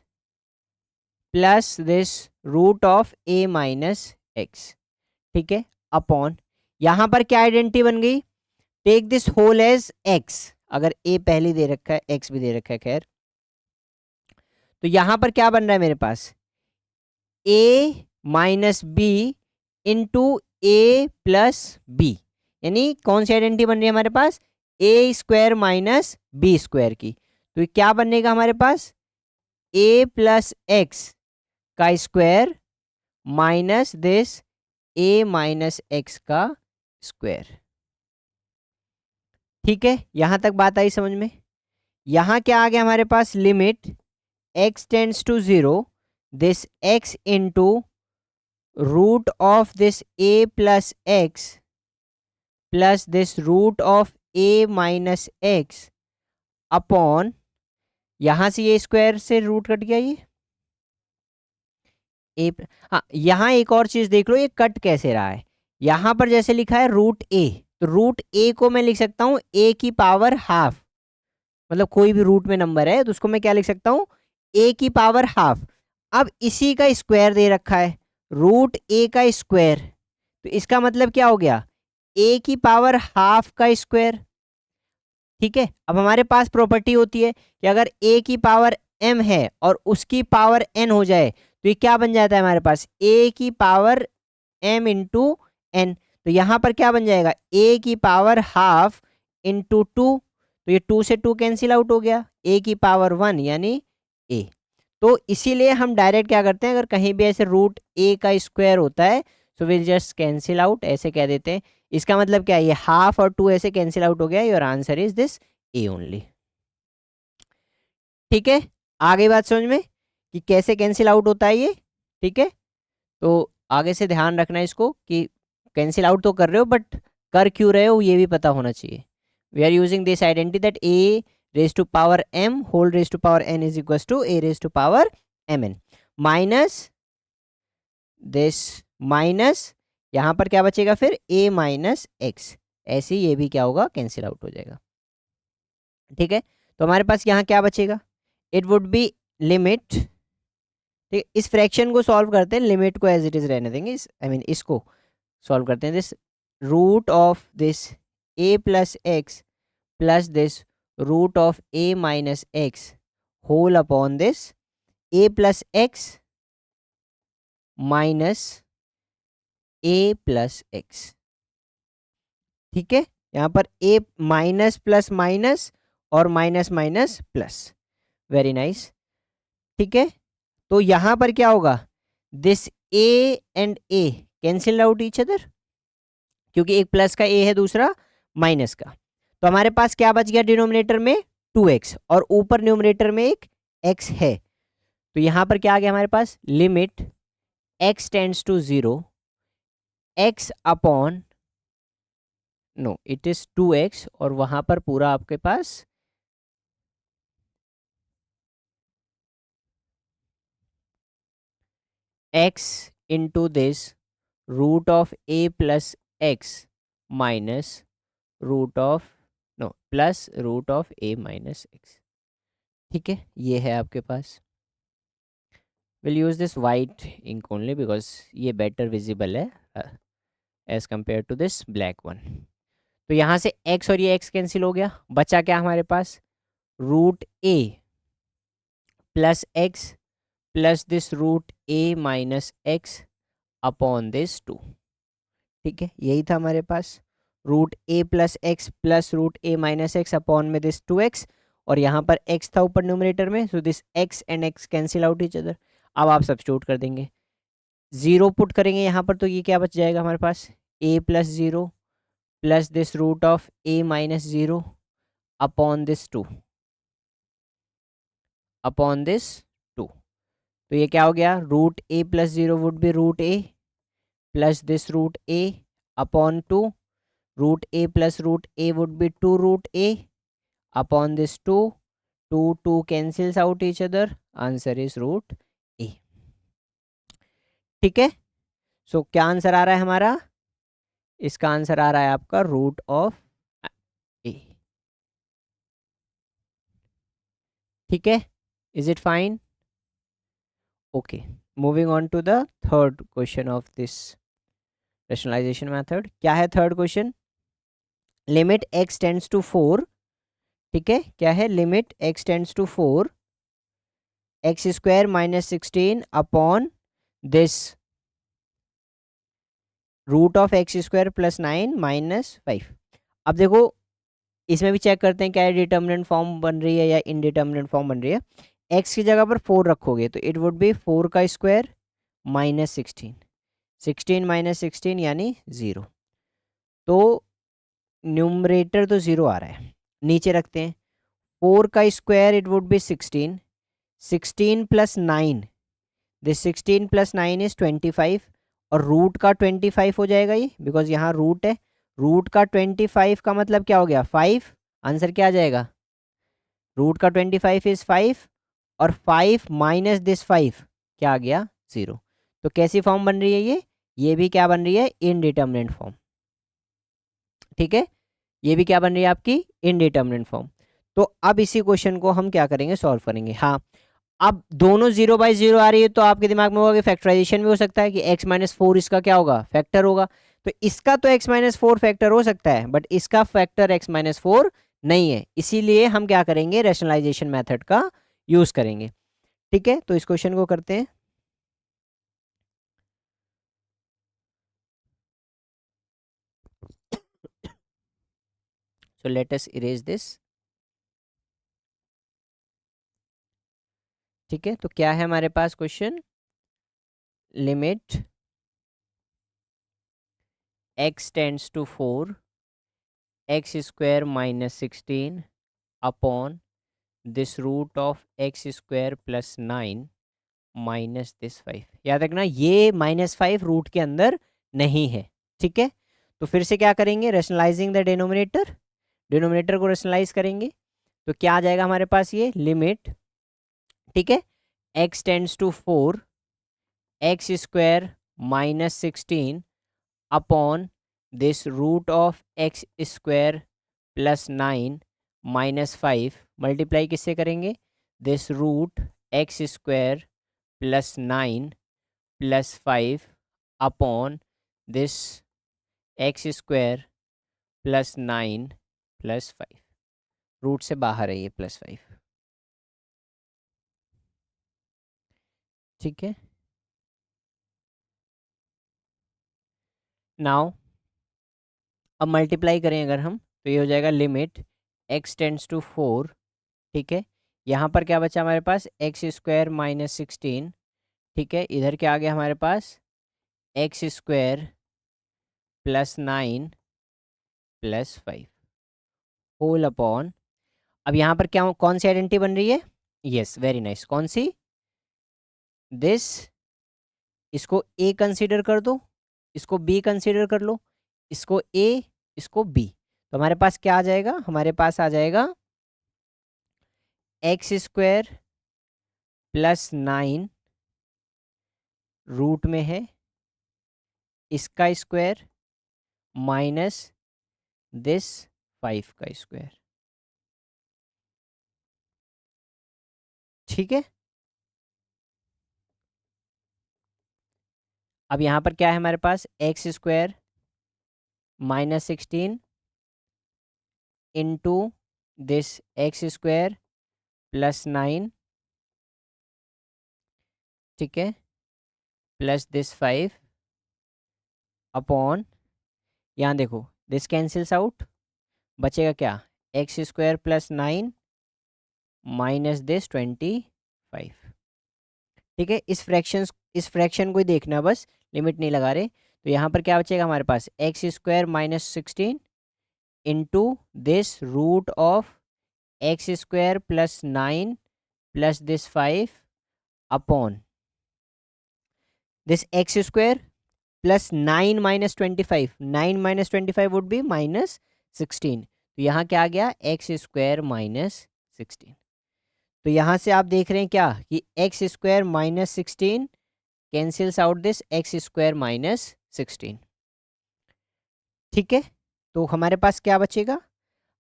plus this root of a minus x, ठीक है, अपॉन यहां पर क्या आइडेंटिटी बन गई, take this whole as x, अगर a पहले दे रखा है x भी दे रखा है खैर, तो यहां पर क्या बन रहा है मेरे पास, a minus B into A plus B, यानी कौन सी आइडेंटिटी बन रही है हमारे पास, A square minus B square की। तो ये क्या बनेगा हमारे पास, ए प्लस एक्स का square minus this A minus X का स्क्वायर। ठीक है, यहां तक बात आई समझ में। यहां क्या आ गया हमारे पास, limit x tends to 0 this x into root of this a plus x plus this root of a minus x upon, यहां से ये स्क्वायर से रूट कट गया ये ए। हाँ, यहां एक और चीज देख लो, ये कट कैसे रहा है। यहां पर जैसे लिखा है रूट ए, तो रूट ए को मैं लिख सकता हूं ए की पावर हाफ, मतलब कोई भी रूट में नंबर है तो उसको मैं क्या लिख सकता हूं, ए की पावर हाफ। अब इसी का स्क्वायर दे रखा है, रूट ए का स्क्वायर, तो इसका मतलब क्या हो गया, ए की पावर हाफ का स्क्वायर। ठीक है, अब हमारे पास प्रॉपर्टी होती है कि अगर ए की पावर m है और उसकी पावर n हो जाए तो ये क्या बन जाता है हमारे पास, a की पावर m इंटू एन। तो यहां पर क्या बन जाएगा, a की पावर हाफ इंटू टू, तो ये 2 से 2 कैंसिल आउट हो गया, a की पावर 1 यानी a। तो इसीलिए हम डायरेक्ट क्या करते हैं, अगर कहीं भी ऐसे रूट a का स्क्वायर होता है so will just cancel out, ऐसे कह देते हैं। इसका मतलब क्या है, ये हाफ और 2 ऐसे कैंसिल आउट हो गया, your answer is this a only. ठीक है, आ गई बात समझ में कि कैसे कैंसिल आउट होता है ये। ठीक है, तो आगे से ध्यान रखना इसको कि कैंसिल आउट तो कर रहे हो बट कर क्यों रहे हो ये भी पता होना चाहिए। We are using this identity that a raise to power m whole raise to power n is equal to a raise to power mn minus this minus, यहां पर क्या बचेगा फिर a माइनस एक्स, ऐसे ही ये भी क्या होगा, कैंसिल आउट हो जाएगा। ठीक है, तो हमारे पास यहाँ क्या बचेगा, इट वुड बी लिमिट। ठीक, इस फ्रैक्शन को सॉल्व करते हैं, लिमिट को एज इट इज रहने देंगे, इस आई मीन इसको सॉल्व करते हैं। This root of this a plus x plus this root of a minus X whole upon this a plus x minus a plus x. ठीक है, यहाँ पर a माइनस प्लस माइनस और minus minus plus, very nice. ठीक है, तो यहां पर क्या होगा, this a and a cancel out each other, क्योंकि एक प्लस का a है दूसरा माइनस का। तो हमारे पास क्या बच गया डिनोमिनेटर में 2x और ऊपर न्यूमरेटर में एक x है। तो यहां पर क्या आ गया हमारे पास, limit x tends to 0 x upon, no it is 2x, और वहां पर पूरा आपके पास x into this root of a plus x minus root of, no plus root of a minus x. ठीक है, ये है आपके पास। Will use this white ink only because ये बेटर विजिबल है as compare to this black one. तो यहाँ से x और ये x कैंसिल हो गया, बचा क्या हमारे पास, root a plus x plus this root a minus x upon this 2। ठीक है, यही था हमारे पास, root a plus x plus root a minus x upon में दिस 2x, और यहाँ पर x था ऊपर न्यूमरेटर में, so this x and x cancel out each other. अब आप सब्स्टिट्यूट कर देंगे, 0 पुट करेंगे यहाँ पर, तो ये क्या बच जाएगा हमारे पास, a plus 0 plus this root of a minus 0 upon this 2 upon this 2। तो ये क्या हो गया, root a plus 0 would be root a plus this root a upon 2, root a plus root a would be 2 root a upon this 2, 2 cancels out each other, answer is root a। ठीक है, सो क्या answer आ रहा है हमारा, इसका answer आ रहा है आपका रूट ऑफ a। ठीक है, is it fine, okay. Moving on to the third question of this rationalisation method. क्या है third question, limit x tends to 4। ठीक है, क्या है, limit x tends to 4 x square minus 16 upon this root of x square plus 9 minus 5। अब देखो इसमें भी चेक करते हैं क्या ये डिटर्मिनेंट फॉर्म बन रही है या इनडिटर्मिनेंट फॉर्म बन रही है। एक्स की जगह पर 4 रखोगे तो इट वुड बी 4 का स्क्वायर माइनस 16, 16 माइनस 16 यानी 0। तो न्यूमरेटर तो 0 आ रहा है, नीचे रखते हैं 4 का square it would B 16, 16 plus 9, this 16 plus 9 is 25 और रूट का 25 हो जाएगा ये, बिकॉज यहाँ रूट है। रूट का 25 का मतलब क्या हो गया 5। आंसर क्या आ जाएगा, रूट का 25 इज 5 और 5 माइनस दिस 5 क्या आ गया 0। तो कैसी फॉर्म बन रही है ये भी क्या बन रही है इनडिटर्मिनेंट फॉर्म। ठीक है, ये भी क्या बन रही है आपकी इनडिटर्मिनेंट फॉर्म। तो अब इसी क्वेश्चन को हम क्या करेंगे सॉल्व करेंगे। हाँ, अब दोनों 0/0 आ रही है तो आपके दिमाग में होगा कि फैक्टराइजेशन भी हो सकता है कि x माइनस 4 इसका क्या होगा फैक्टर होगा। तो इसका तो x माइनस 4 फैक्टर हो सकता है बट इसका फैक्टर x माइनस 4 नहीं है, इसीलिए हम क्या करेंगे रैशनलाइजेशन मेथड का यूज करेंगे। ठीक है, तो इस क्वेश्चन को करते हैं। So let us erase this. ठीक है, तो क्या है हमारे पास question, limit x tends to 4 x square minus 16 upon this root of x square plus 9 minus this 5। याद रखना ये -5 रूट के अंदर नहीं है। ठीक है, तो फिर से क्या करेंगे रैशनलाइजिंग द डिनोमिनेटर, डिनोमिनेटर को रैशनलाइज करेंगे तो क्या आ जाएगा हमारे पास ये लिमिट। ठीक है, x tends to 4 x square minus 16 upon this root of x square plus 9 minus 5 multiply किससे करेंगे, this root X square plus 9 plus 5 upon this x square plus 9 plus 5। Root से बाहर है ये प्लस 5। ठीक है, नाउ अब मल्टीप्लाई करें अगर हम तो ये हो जाएगा लिमिट x टेंड्स टू 4। ठीक है, यहाँ पर क्या बचा हमारे पास एक्स स्क्वायर माइनस 16। ठीक है, इधर क्या आ गया हमारे पास x square plus 9 plus 5 whole upon. अब यहाँ पर क्या कौन सी आइडेंटिटी बन रही है, यस वेरी नाइस, कौन सी, दिस, इसको a कंसीडर कर दो, इसको b कंसीडर कर लो, इसको a इसको b। तो हमारे पास क्या आ जाएगा, हमारे पास आ जाएगा एक्स स्क्वायर प्लस 9 रूट में है इसका स्क्वायर माइनस दिस 5 का स्क्वायर। ठीक है, अब यहाँ पर क्या है हमारे पास x square minus 16 into this x square plus 9। ठीक है, प्लस दिस 5 अपॉन, यहाँ देखो दिस कैंसिल्स आउट, बचेगा क्या x square plus 9 minus this 25। ठीक है, इस फ्रैक्शन को ही देखना बस, लिमिट नहीं लगा रहे। तो यहाँ पर क्या बचेगा हमारे पास x square minus 16 into this root of x square plus 9 plus this 5 upon this x square plus 9 minus 25, 9 minus 25 would be minus 16। तो यहाँ क्या आ गया एक्स स्क्वायर माइनस 16। तो यहाँ से आप देख रहे हैं क्या कि x square minus 16 cancels out this x square minus 16। ठीक है, तो हमारे पास क्या बचेगा,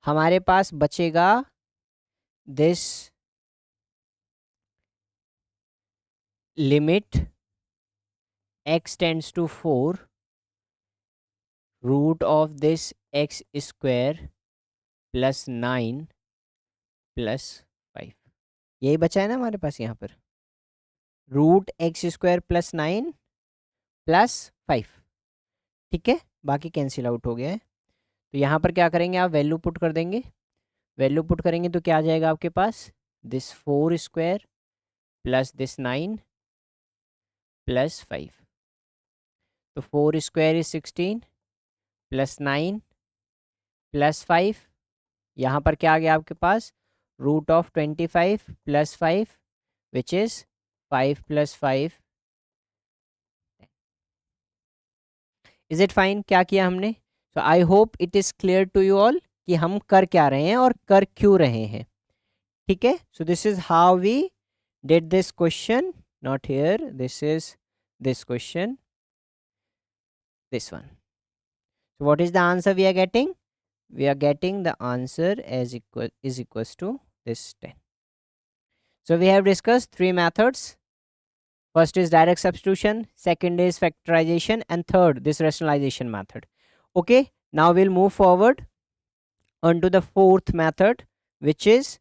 हमारे पास बचेगा this limit x tends to 4 root of this x square plus 9 plus 5। यही बचा है ना हमारे पास यहाँ पर। Root X square plus 9 plus 5। ठीक है, बाकी कैंसिल आउट हो गया है। तो यहाँ पर क्या करेंगे, आप वैल्यू पुट कर देंगे। वैल्यू पुट करेंगे तो क्या आ जाएगा आपके पास, this 4 square plus this 9 plus 5। तो 4 स्क्वायर इज 16 प्लस 9 प्लस 5। यहाँ पर क्या आ गया आपके पास, root of 25 plus 5 which is 5 plus 5। Is it fine? क्या किया हमने? So I hope it is clear to you all कि हम कर क्या रहे हैं और कर क्यों रहे हैं। ठीक है, so this is how we did this question, not here, this is this question, this one. So what is the answer we are getting? We are getting the answer as equals to this 10. So we have discussed three methods. First is direct substitution, second is factorization, and third this rationalization method. Okay, now we'll move forward on to the fourth method, which is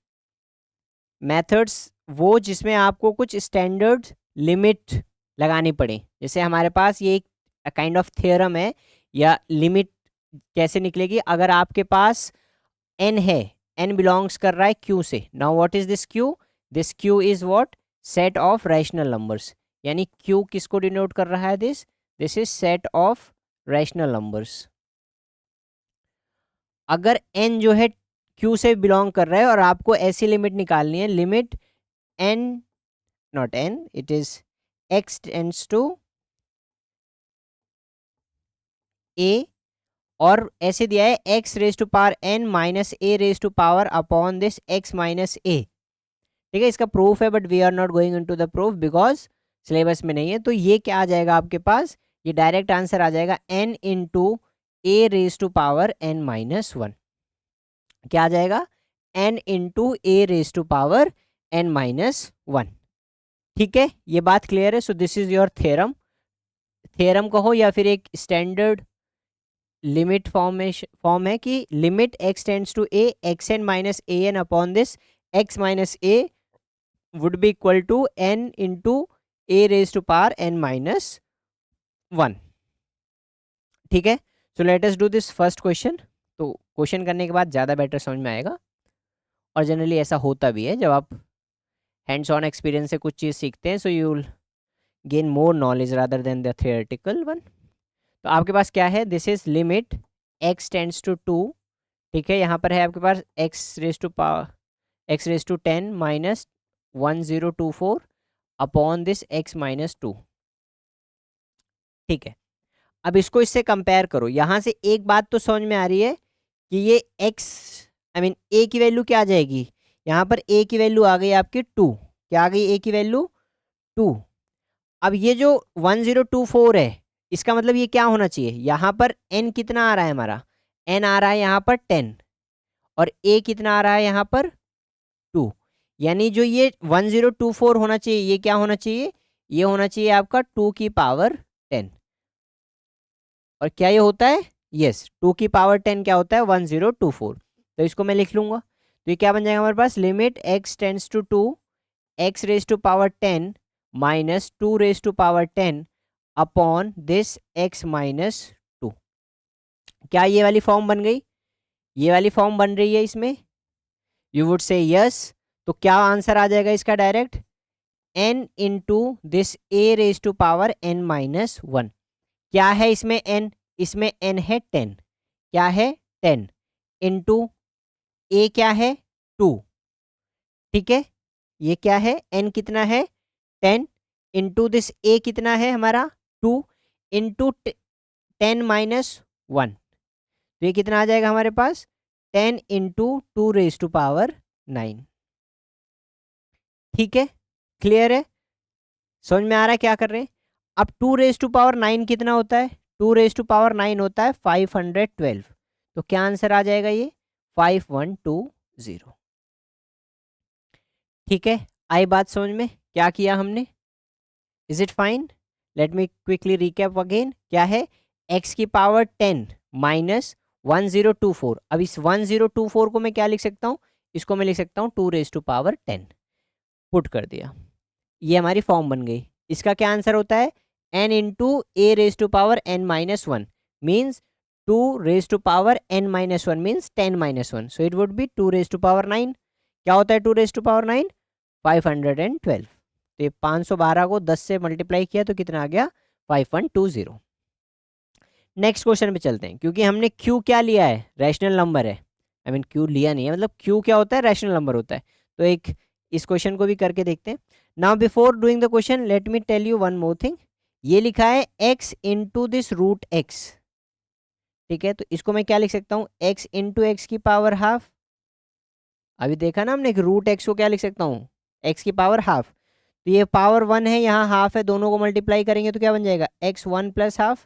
methods वो जिसमें आपको कुछ standard limit लगानी पड़े। जैसे हमारे पास ये एक काइंड ऑफ थ्योरम है, या लिमिट कैसे निकलेगी अगर आपके पास n है, n बिलोंग्स कर रहा है q से। Now what is this q? This q is what, set of rational numbers. यानी q किसको डिनोट कर रहा है, this is set of rational numbers. अगर n जो है q से बिलोंग कर रहा है और आपको ऐसी लिमिट निकालनी है, limit n, not n, it is x tends to a, और ऐसे दिया है x raise to power n minus a raise to power upon this x minus a। ठीक है, इसका प्रूफ है but we are not going into the proof because syllabus में नहीं है। तो ये क्या आ जाएगा आपके पास, ये डायरेक्ट आंसर आ जाएगा n into a raise to power n minus 1। क्या आ जाएगा, n into a raise to power n minus 1। ठीक है, ये बात क्लियर है। So this is your theorem, theorem कहो या फिर एक स्टैंडर्ड लिमिट फॉर्म है कि limit x tends to a X N minus A N upon this x minus a would be equal to n into a raise to power n minus 1। ठीक है, so let us do this first question. तो question करने के बाद ज़्यादा better समझ में आएगा, और जनरली ऐसा होता भी है जब आप हैंड्स ऑन एक्सपीरियंस से कुछ चीज़ सीखते हैं, so you will gain more knowledge rather than the theoretical one. तो आपके पास क्या है, this is limit x tends to 2। ठीक है, यहाँ पर है आपके पास x raise to 10 minus 1024 upon this x minus 2। ठीक है, अब इसको इससे कंपेयर करो। यहाँ से एक बात तो समझ में आ रही है कि ये x a की वैल्यू क्या आ जाएगी, यहाँ पर a की वैल्यू आ गई आपकी 2। क्या आ गई a की वैल्यू 2। अब ये जो 1024 है, इसका मतलब ये क्या होना चाहिए, यहाँ पर n कितना आ रहा है हमारा, n आ रहा है यहाँ पर 10, और a कितना आ रहा है यहाँ पर 2। यानी जो ये 1024 होना चाहिए, ये क्या होना चाहिए, ये होना चाहिए आपका 2 की पावर 10। और क्या ये होता है, यस, 2 की पावर 10 क्या होता है, 1024। तो इसको मैं लिख लूंगा, तो ये क्या बन जाएगा हमारे पास, limit x tends to 2 x raise to power 10 minus 2 raise to power 10 upon this x minus 2। क्या ये वाली फॉर्म बन गई, ये वाली फॉर्म बन रही है इसमें, यू वुड से यस। तो क्या आंसर आ जाएगा इसका, direct n into this a raise to power n minus 1। क्या है इसमें n, इसमें n है 10, क्या है 10 इंटू a क्या है 2। ठीक है, ये क्या है, n कितना है 10 इंटू दिस a कितना है हमारा 2 इंटू 10 माइनस 1। तो ये कितना आ जाएगा हमारे पास, 10 इंटू 2 रेज टू पावर 9। ठीक है, क्लियर है, समझ में आ रहा है क्या कर रहे हैं। अब 2 रेज टू पावर 9 कितना होता है, 2 रेज टू पावर 9 होता है 512। तो क्या आंसर आ जाएगा, ये 5120। ठीक है, आई बात समझ में, क्या किया हमने, is it fine? Let me quickly recap again. क्या है, x की पावर 10 माइनस 1024। अब इस 1024 को मैं क्या लिख सकता हूँ, इसको मैं लिख सकता हूँ 2 रेज टू पावर 10। पुट कर दिया। ये हमारी फॉर्म बन गई। इसका क्या आंसर होता है, n into A raise to power n minus one means 2 raise to power n minus one means 10 minus one, so it would be 2 raise to power 9। क्या होता है 2 रेज टू पावर 9, 512। तो ये 512 को 10 से मल्टीप्लाई किया तो कितना आ गया, 5120। नेक्स्ट क्वेश्चन पे चलते हैं, क्योंकि हमने q क्या लिया है, रैशनल नंबर है। आई मीन q लिया नहीं है, मतलब q क्या होता है, रैशनल नंबर होता है। तो एक इस क्वेश्चन को भी करके देखते हैं। Now before doing the question let me tell you one more thing. ये लिखा है x into this root X, ठीक है। तो इसको मैं क्या लिख सकता हूँ, x इंटू एक्स की पावर हाफ। अभी देखा ना हमने, रूट एक्स को क्या लिख सकता हूँ, x की पावर हाफ। तो ये पावर वन है, यहाँ हाफ है, दोनों को मल्टीप्लाई करेंगे तो क्या बन जाएगा, x वन प्लस हाफ।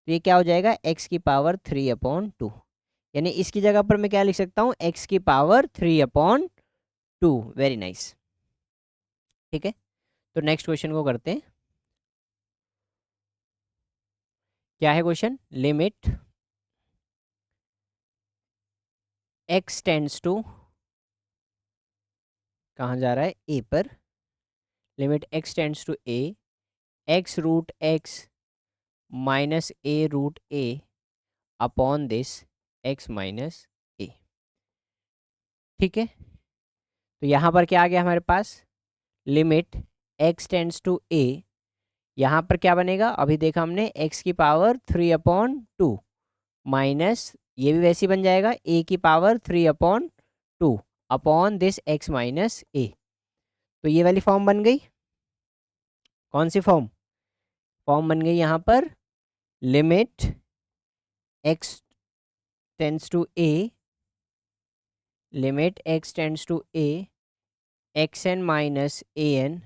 तो ये क्या हो जाएगा, x की पावर 3/2। यानी इसकी जगह पर मैं क्या लिख सकता हूँ, x की पावर 3/2। वेरी नाइस, ठीक है। तो नेक्स्ट क्वेश्चन को करते हैं। क्या है question, limit x tends to, कहाँ जा रहा है, a पर। Limit x tends to a, x root x minus a root a upon this x minus a, ठीक है। तो यहाँ पर क्या आ गया हमारे पास, limit x tends to a, यहाँ पर क्या बनेगा, अभी देखा हमने x की पावर 3/2 माइनस, ये भी वैसे ही बन जाएगा a की power 3/2 upon this x minus a। तो ये वाली फॉर्म बन गई, कौन सी फॉर्म, फॉर्म बन गई यहाँ पर, limit x tends to a, limit x tends to a xn minus an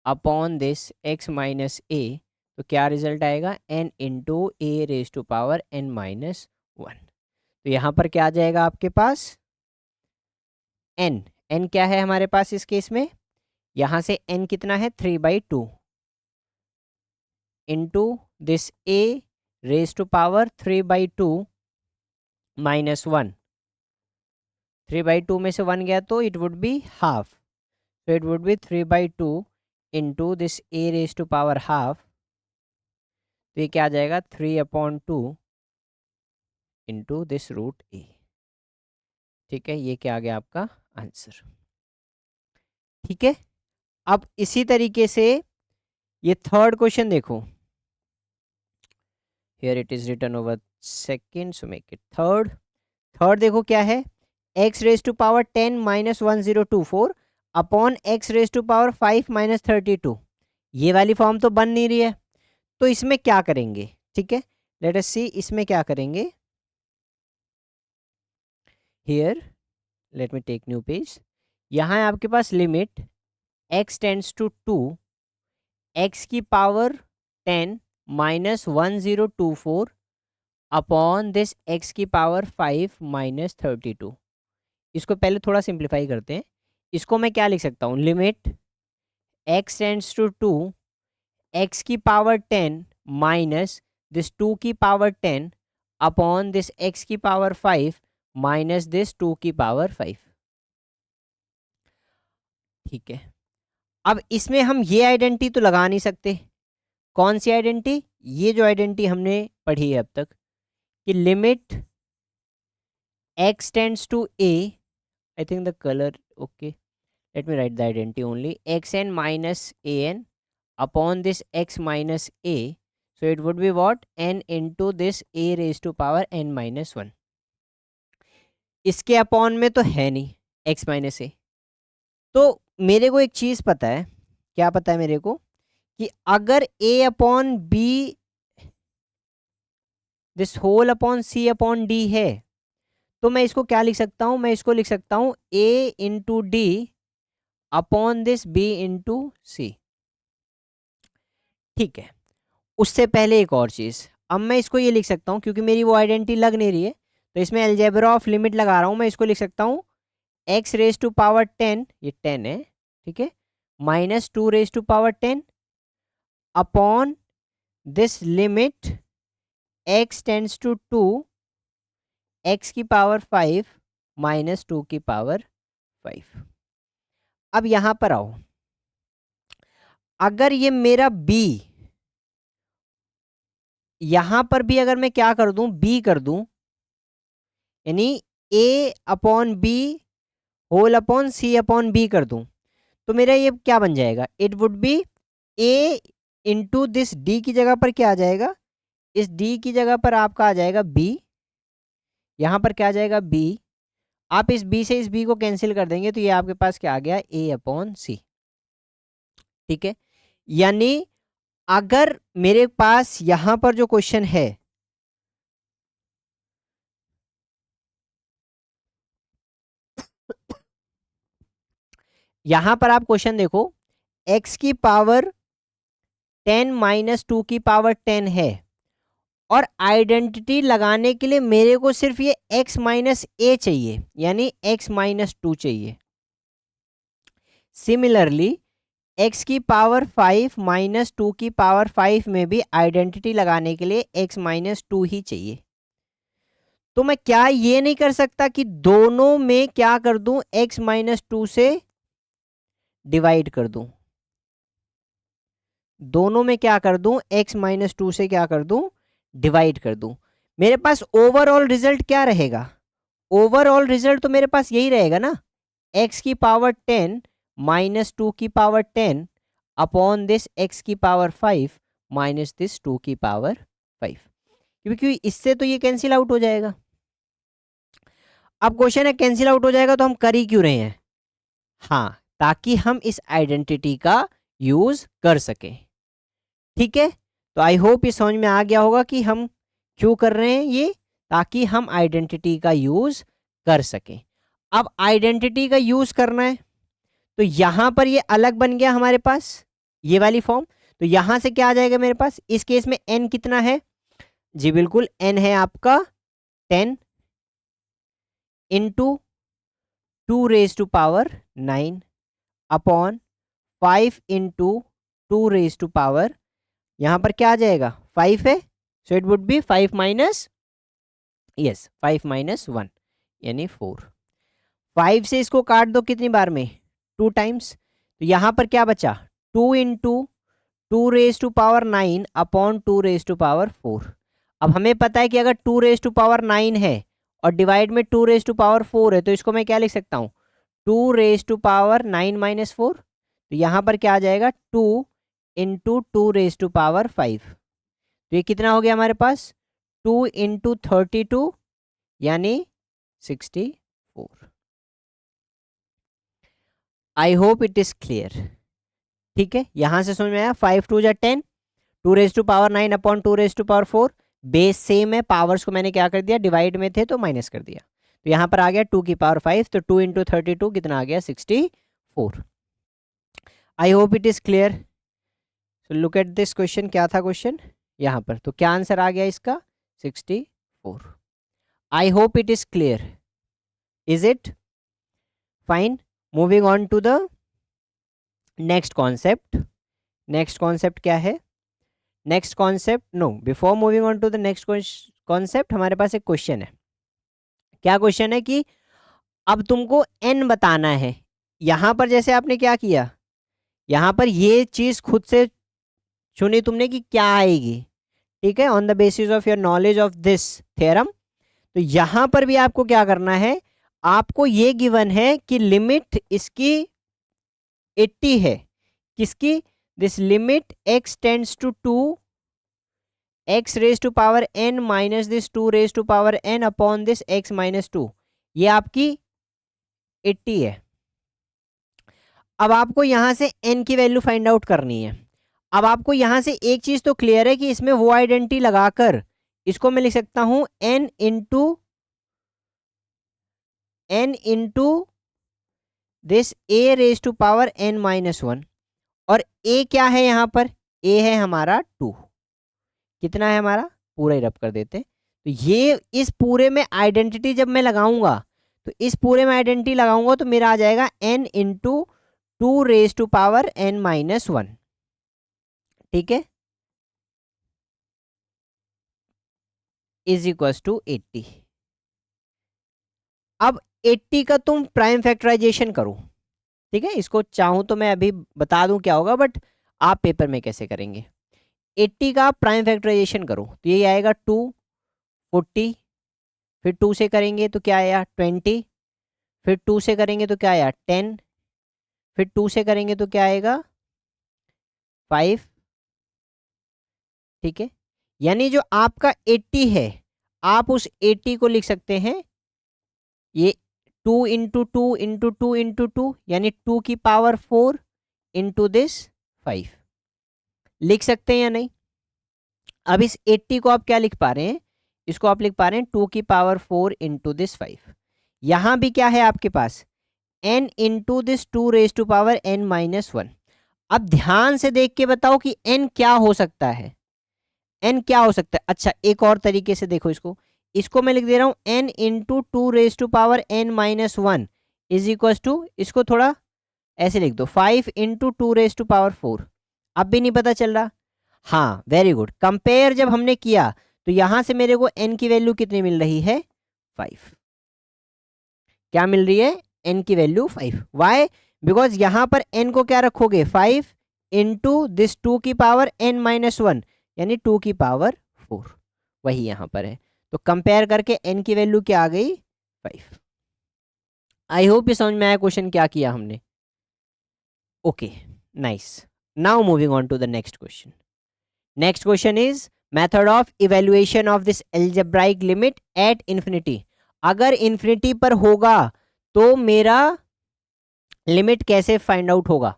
upon this x minus a। तो क्या रिजल्ट आएगा, n into A raise to power n minus one. तो यहाँ पर क्या आ जाएगा आपके पास, n, n क्या है हमारे पास इस केस में, यहाँ से n कितना है 3/2 into this a raise to power 3/2 minus one. 3/2 में से वन गया तो it would be half, so it would be 3/2 into this a raised to power half। तो ये क्या आ जाएगा, 3/2 इंटू दिस रूट a, ठीक है। ये क्या आ गया आपका आंसर, ठीक है। अब इसी तरीके से ये थर्ड क्वेश्चन देखो, here it is written over second, so make it third. Third देखो क्या है, x raise to power 10 minus 1024 upon x raise to power 5 minus 32। ये वाली फॉर्म तो बन नहीं रही है, तो इसमें क्या करेंगे, ठीक है। लेट अस सी इसमें क्या करेंगे। Here let me take new page. यहाँ है आपके पास limit x tends to 2, x की power 10 minus 1024 upon this x की पावर 5 माइनस 32। इसको पहले थोड़ा सिंप्लीफाई करते हैं। इसको मैं क्या लिख सकता हूँ, limit x tends to 2, x की पावर 10 माइनस दिस 2 की पावर 10 अपॉन दिस x की पावर 5 माइनस दिस 2 की पावर 5, ठीक है। अब इसमें हम ये आइडेंटिटी तो लगा नहीं सकते, कौन सी आइडेंटिटी, ये जो आइडेंटिटी हमने पढ़ी है अब तक कि limit x tends to a, I think the colour okay, let me write the identity only, xn minus an upon this x minus a, so it would be what, n into this a raised to power n minus 1। इसके upon में तो है नहीं x minus ए। तो मेरे को एक चीज़ पता है, क्या पता है मेरे को, कि अगर a upon B this whole upon C upon D है, तो मैं इसको क्या लिख सकता हूँ, मैं इसको लिख सकता हूँ a into d upon this b into c, ठीक है। उससे पहले एक और चीज़, अब मैं इसको ये लिख सकता हूँ, क्योंकि मेरी वो आइडेंटिटी लग नहीं रही है, तो इसमें अलजेब्रा ऑफ लिमिट लगा रहा हूँ। मैं इसको लिख सकता हूँ x रेज टू पावर 10, ये 10 है, ठीक है, minus 2 raise to power 10 upon this limit x tends to 2, x की पावर 5 माइनस 2 की पावर 5। अब यहाँ पर आओ, अगर ये मेरा b, यहां पर भी अगर मैं क्या कर दूं, b कर दूं, यानी a upon b whole upon c upon b कर दूं, तो मेरा ये क्या बन जाएगा, it would be a into this d की जगह पर क्या आ जाएगा, इस d की जगह पर आपका आ जाएगा b, यहां पर क्या आ जाएगा b, आप इस b से इस b को कैंसिल कर देंगे तो ये आपके पास क्या आ गया, a अपॉन c। ठीक है, यानी अगर मेरे पास यहां पर जो क्वेश्चन है, यहां पर आप क्वेश्चन देखो, x की पावर 10 माइनस 2 की पावर 10 है, और आइडेंटिटी लगाने के लिए मेरे को सिर्फ ये x माइनस ए चाहिए, यानी x माइनस 2 चाहिए। सिमिलरली x की पावर 5 माइनस 2 की पावर 5 में भी आइडेंटिटी लगाने के लिए x माइनस 2 ही चाहिए। तो मैं क्या ये नहीं कर सकता कि दोनों में क्या कर दूं, x माइनस 2 से डिवाइड कर दूं, दोनों में क्या कर दूं, x माइनस 2 से क्या कर दूं, डिवाइड कर दूं। मेरे पास ओवरऑल रिजल्ट क्या रहेगा, ओवरऑल रिजल्ट तो मेरे पास यही रहेगा ना, x की पावर 10 माइनस 2 की पावर 10 अपॉन दिस x की पावर 5 माइनस दिस 2 की पावर 5, क्योंकि इससे तो ये कैंसिल आउट हो जाएगा। अब क्वेश्चन है कैंसिल आउट हो जाएगा तो हम कर ही क्यों रहे हैं, हाँ, ताकि हम इस आइडेंटिटी का यूज कर सकें। ठीक है, तो आई होप ये समझ में आ गया होगा कि हम क्यों कर रहे हैं ये, ताकि हम आइडेंटिटी का यूज कर सकें। अब आइडेंटिटी का यूज करना है तो यहां पर ये अलग बन गया हमारे पास, ये वाली फॉर्म, तो यहां से क्या आ जाएगा मेरे पास, इस केस में n कितना है, जी बिल्कुल n है आपका 10 into 2 raise to power 9 upon 5 into 2 raise to power, यहां पर क्या आ जाएगा 5 है, so it would be 5 minus, yes 5 minus 1 यानी 4। 5 से इसको काट दो कितनी बार में, 2 टाइम्स, तो यहां पर क्या बचा 2 into 2 raise to power 9 upon 2 raise to power 4। अब हमें पता है कि अगर 2 रेज टू पावर 9 है और डिवाइड में 2 रेज टू पावर 4 है, तो इसको मैं क्या लिख सकता हूँ, 2 रेज टू पावर 9 माइनस 4, तो यहाँ पर क्या आ जाएगा 2 इंटू 2 रेज टू पावर 5, तो ये कितना हो गया हमारे पास 2 इंटू 32 यानी 64। I hope it is clear. ठीक है, यहां से समझ में आया, 5 2 जा 10, 2 raise to power 9 upon 2 raise to power 4, base same है, पावर्स को मैंने क्या कर दिया, डिवाइड में थे तो माइनस कर दिया, तो यहां पर आ गया 2 की पावर 5, तो 2 इंटू 32 कितना आ गया 64। I hope it is clear. So look at this question, क्या था क्वेश्चन यहाँ पर, तो क्या आंसर आ गया इसका 64। I hope it is clear, is it fine. Moving on to the next concept. Next concept क्या है, next concept, no before moving on to the next concept हमारे पास एक क्वेश्चन है। क्या क्वेश्चन है कि अब तुमको n बताना है, यहां पर जैसे आपने क्या किया, यहां पर ये चीज खुद से चुनी तुमने कि क्या आएगी, ठीक है, on the basis of your knowledge of this theorem. तो यहां पर भी आपको क्या करना है, आपको ये गिवन है कि लिमिट इसकी 80 है, किसकी, this limit x tends to 2 x raise to power n minus this 2 raise to power n upon this x minus 2, ये आपकी 80 है। अब आपको यहां से n की वैल्यू फाइंड आउट करनी है। अब आपको यहां से एक चीज तो क्लियर है कि इसमें वो आइडेंटिटी लगाकर इसको मैं लिख सकता हूं n into this a raise to power n minus 1, और a क्या है यहां पर, a है हमारा 2, कितना है हमारा, पूरा ही रब कर देते हैं। तो ये इस पूरे में आइडेंटिटी जब मैं लगाऊंगा, तो इस पूरे में आइडेंटिटी लगाऊंगा तो मेरा आ जाएगा n into 2 raise to power n minus 1, ठीक है, इज इक्वल्स टू 80। अब 80 का तुम प्राइम फैक्टराइजेशन करो, ठीक है, इसको चाहूं तो मैं अभी बता दूं क्या होगा, बट आप पेपर में कैसे करेंगे? 80 का प्राइम फैक्टराइजेशन करो तो ये आएगा 2, 40, फिर 2 से करेंगे तो क्या आया 20, फिर 2 से करेंगे तो क्या आया 10, फिर 2 से करेंगे तो क्या आएगा 5। ठीक है, यानी जो आपका 80 है आप उस 80 को लिख सकते हैं ये 2 इंटू 2 इंटू 2 इंटू 2 यानी 2 की पावर 4 इंटू दिस 5 लिख सकते हैं या नहीं? अब इस 80 को आप क्या लिख पा रहे हैं? इसको आप लिख पा रहे हैं 2 की पावर 4 इंटू दिस 5। यहां भी क्या है आपके पास n into this 2 raise to power n minus 1। अब ध्यान से देख के बताओ कि n क्या हो सकता है? n क्या हो सकता है? अच्छा एक और तरीके से देखो इसको मैं लिख दे रहा हूं n into 2 raise to power n minus 1 is equal to, इसको थोड़ा ऐसे लिख दो 5 इंटू 2 रेज टू पावर 4। अब भी नहीं पता चल रहा? हाँ वेरी गुड, कंपेयर जब हमने किया तो यहां से मेरे को n की वैल्यू कितनी मिल रही है 5। क्या मिल रही है? n की वैल्यू 5। वाई? बिकॉज यहां पर n को क्या रखोगे 5 इंटू दिस 2 की पावर n माइनस 1 यानी 2 की पावर 4, वही यहां पर है। तो कंपेयर करके n की वैल्यू क्या आ गई 5। आई होप ये समझ में आया क्वेश्चन क्या किया हमने। Okay nice, now moving on to the next question. Next question is method of evaluation of this algebraic limit at infinity. अगर इन्फिनिटी पर होगा तो मेरा लिमिट कैसे फाइंड आउट होगा?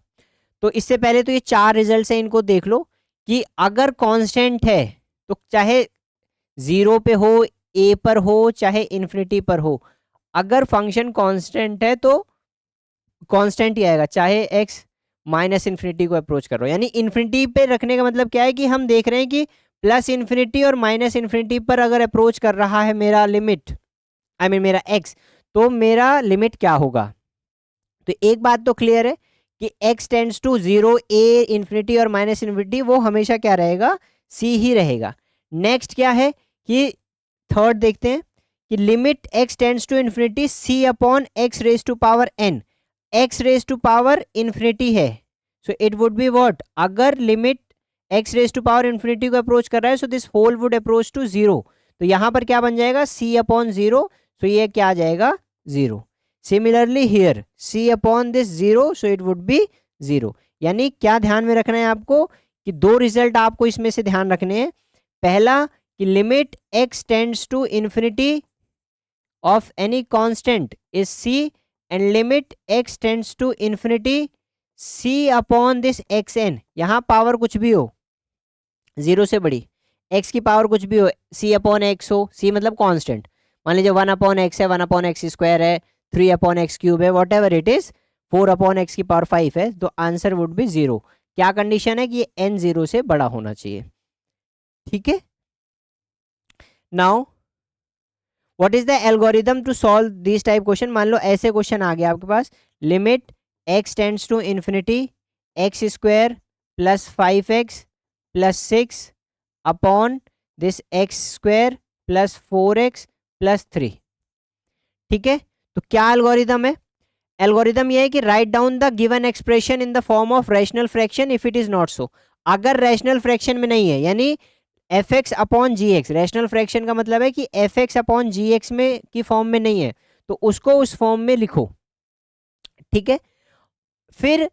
तो इससे पहले तो ये 4 रिजल्ट्स हैं, इनको देख लो कि अगर कांस्टेंट है तो चाहे 0 पे हो, a पर हो, चाहे इन्फिनिटी पर हो, अगर फंक्शन कांस्टेंट है तो कांस्टेंट ही आएगा, चाहे x माइनस इन्फिनिटी को अप्रोच कर रहा हो। यानी इन्फिनिटी पे रखने का मतलब क्या है कि हम देख रहे हैं कि प्लस इन्फिनिटी और माइनस इन्फिनिटी पर अगर अप्रोच कर रहा है मेरा लिमिट, आई मीन मेरा x, तो मेरा लिमिट क्या होगा? तो एक बात तो क्लियर है कि x tends to 0, a infinity और माइनस इन्फिनिटी वो हमेशा क्या रहेगा c ही रहेगा। नेक्स्ट क्या है कि थर्ड देखते हैं कि limit x tends to infinity c upon x raise to power n, x raise to power infinity है, so it would be what? अगर limit x raise to power infinity को अप्रोच कर रहा है so this whole would approach to 0, तो यहां पर क्या बन जाएगा c अपॉन 0, सो ये क्या आ जाएगा 0। Similarly here c upon this 0, so it would be 0। यानी क्या ध्यान में रखना है आपको कि 2 रिजल्ट आपको इसमें से ध्यान रखने हैं। पहला कि limit x tends to infinity of any constant is c and limit x tends to infinity c upon this xn, यहां पावर कुछ भी हो 0 से बड़ी, x की पावर कुछ भी हो, c अपॉन x हो, c मतलब कांस्टेंट, मान लीजिए 1 अपॉन x है, 1 अपॉन एक्स स्क्वायर है, 3 अपॉन एक्स क्यूब है, what ever it is, 4 upon x की पावर 5 है, तो आंसर वुड बी 0। क्या कंडीशन है कि ये n 0 से बड़ा होना चाहिए। ठीक है, now what is the algorithm to solve this type question? मान लो ऐसे क्वेश्चन आ गया आपके पास, limit x tends to infinity x square plus 5x plus 6 upon this x square plus 4x plus 3। ठीक है, तो क्या एल्गोरिदम है? एल्गोरिदम ये है कि write down the given expression in the form of rational fraction if it is not so. अगर rational fraction में नहीं है, यानी F x upon g x, rational fraction का मतलब है कि F x upon g x में की फॉर्म में नहीं है, तो उसको उस फॉर्म में लिखो। ठीक है, फिर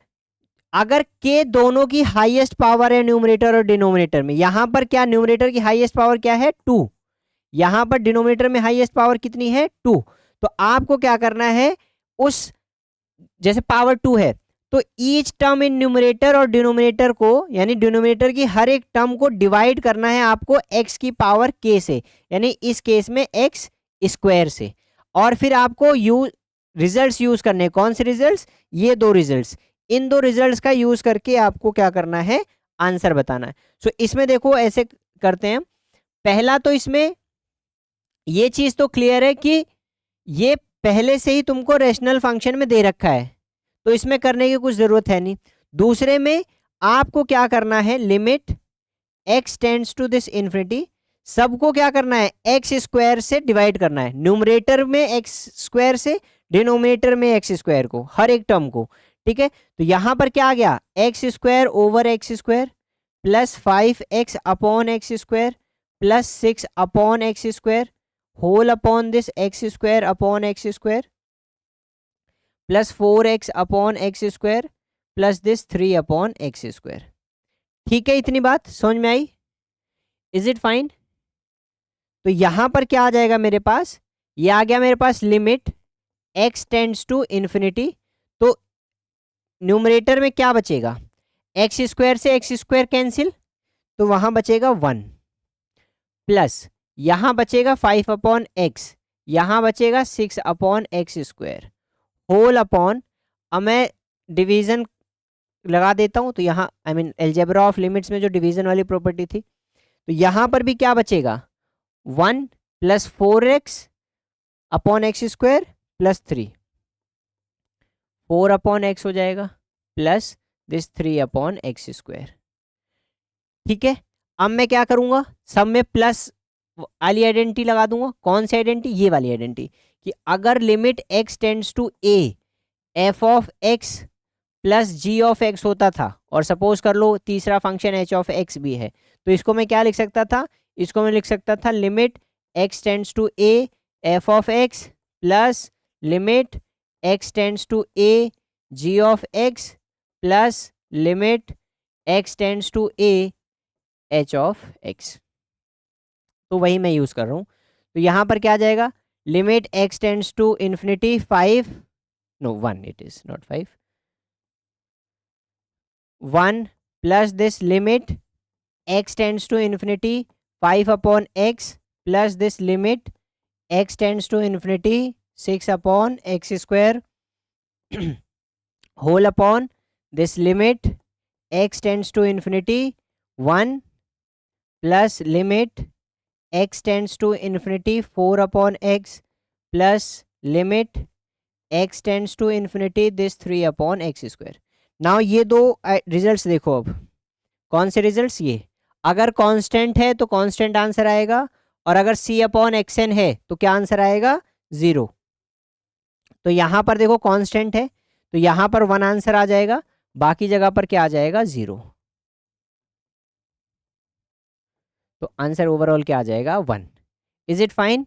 अगर के दोनों की हाईएस्ट पावर है न्यूमरेटर और डिनोमिनेटर में, यहां पर क्या न्यूमरेटर की हाईएस्ट पावर क्या है 2, यहां पर डिनोमिनेटर में हाईएस्ट पावर कितनी है 2, तो आपको क्या करना है उस, जैसे पावर 2 है तो ईच टर्म इन न्यूमरेटर और डिनोमिनेटर को, यानी डिनोमिनेटर की हर एक टर्म को डिवाइड करना है आपको x की पावर k से, यानी इस केस में x स्क्वायर से, और फिर आपको रिजल्ट्स यूज करने। कौन से रिजल्ट्स? ये 2 रिजल्ट्स, इन 2 रिजल्ट्स का यूज करके आपको क्या करना है आंसर बताना है। सो इसमें देखो ऐसे करते हैं, पहला तो इसमें ये चीज तो क्लियर है कि ये पहले से ही तुमको रैशनल फंक्शन में दे रखा है, तो इसमें करने की कुछ जरूरत है नहीं। दूसरे में आपको क्या करना है, limit x tends to this infinity, सबको क्या करना है एक्स स्क्वायर से डिवाइड करना है, न्यूमरेटर में एक्स स्क्वायर से, डिनोमिनेटर में एक्स स्क्वायर को, हर एक टर्म को। ठीक है, तो यहां पर क्या आ गया, X square over X square plus 5x upon x square plus 6 upon x square whole upon this x square upon x square plus 4x upon x square plus this 3 upon x square. ठीक है, इतनी बात समझ में आई? Is it fine? तो यहां पर क्या आ जाएगा मेरे पास, ये आ गया मेरे पास limit x tends to infinity. तो न्यूमरेटर में क्या बचेगा, एक्स स्क्वायर से एक्स स्क्वायर कैंसिल, तो वहां बचेगा 1 प्लस यहां बचेगा 5 अपॉन एक्स, यहां बचेगा 6 upon x square whole upon, अब मैं डिवीजन लगा देता हूं, तो यहाँ I mean algebra of limits में जो डिवीजन वाली प्रॉपर्टी थी, तो यहां पर भी क्या बचेगा 1 plus 4x upon x square plus 3, 4 upon x हो जाएगा plus this 3 upon x square. ठीक है, अब मैं क्या करूंगा, सब में प्लस वाली आइडेंटिटी लगा दूंगा। कौन सी आइडेंटिटी, ये वाली आइडेंटिटी, कि अगर limit x tends to a f of x plus g of x होता था, और सपोज कर लो तीसरा फंक्शन h ऑफ x भी है, तो इसको मैं क्या लिख सकता था, इसको मैं लिख सकता था limit x tends to a f of x plus limit x tends to a g of x plus limit x tends to a h of x। तो वही मैं यूज कर रहा हूं। तो यहां पर क्या आ जाएगा, limit x tends to infinity 5, no 1, it is not 5, 1 plus this limit x tends to infinity 5 upon x plus this limit x tends to infinity 6 upon x square whole upon this limit x tends to infinity 1 plus limit x tends to infinity 4 upon x plus limit x tends to infinity this 3 upon x square. Now ये दो results देखो, अब कौन से results, ये अगर constant है तो कांस्टेंट आंसर आएगा, और अगर c अपॉन एक्स एन है तो क्या आंसर आएगा, 0। तो यहां पर देखो कांस्टेंट है, तो यहां पर 1 आंसर आ जाएगा, बाकी जगह पर क्या आ जाएगा, 0। तो आंसर ओवरऑल क्या आ जाएगा, 1। Is it fine?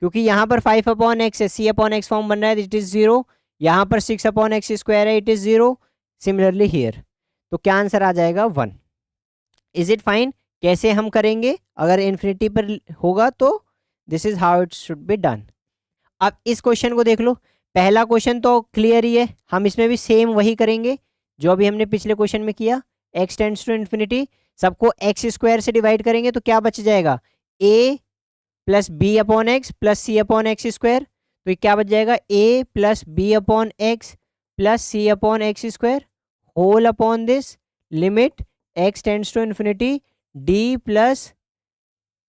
क्योंकि यहां पर 5 अपॉन एक्स है, c अपॉन एक्स फॉर्म बन रहा है, इट इज 0। यहां पर 6 अपॉन एक्स स्क्वायर है, इट इज 0। सिमिलरली हियर, तो क्या आंसर आ जाएगा, 1। Is it fine? कैसे हम करेंगे, अगर इन्फिनिटी पर होगा तो this is how it should be done. अब इस क्वेश्चन को देख लो, पहला क्वेश्चन तो क्लियर ही है, हम इसमें भी सेम वही करेंगे जो अभी हमने पिछले क्वेश्चन में किया। x टेंड्स टू इन्फिनिटी, सबको एक्स स्क्वायर से डिवाइड करेंगे तो क्या बच जाएगा, a plus b upon x plus c upon x square. तो ये क्या बच जाएगा, a plus b upon x plus c upon x square whole upon this limit x tends to infinity d plus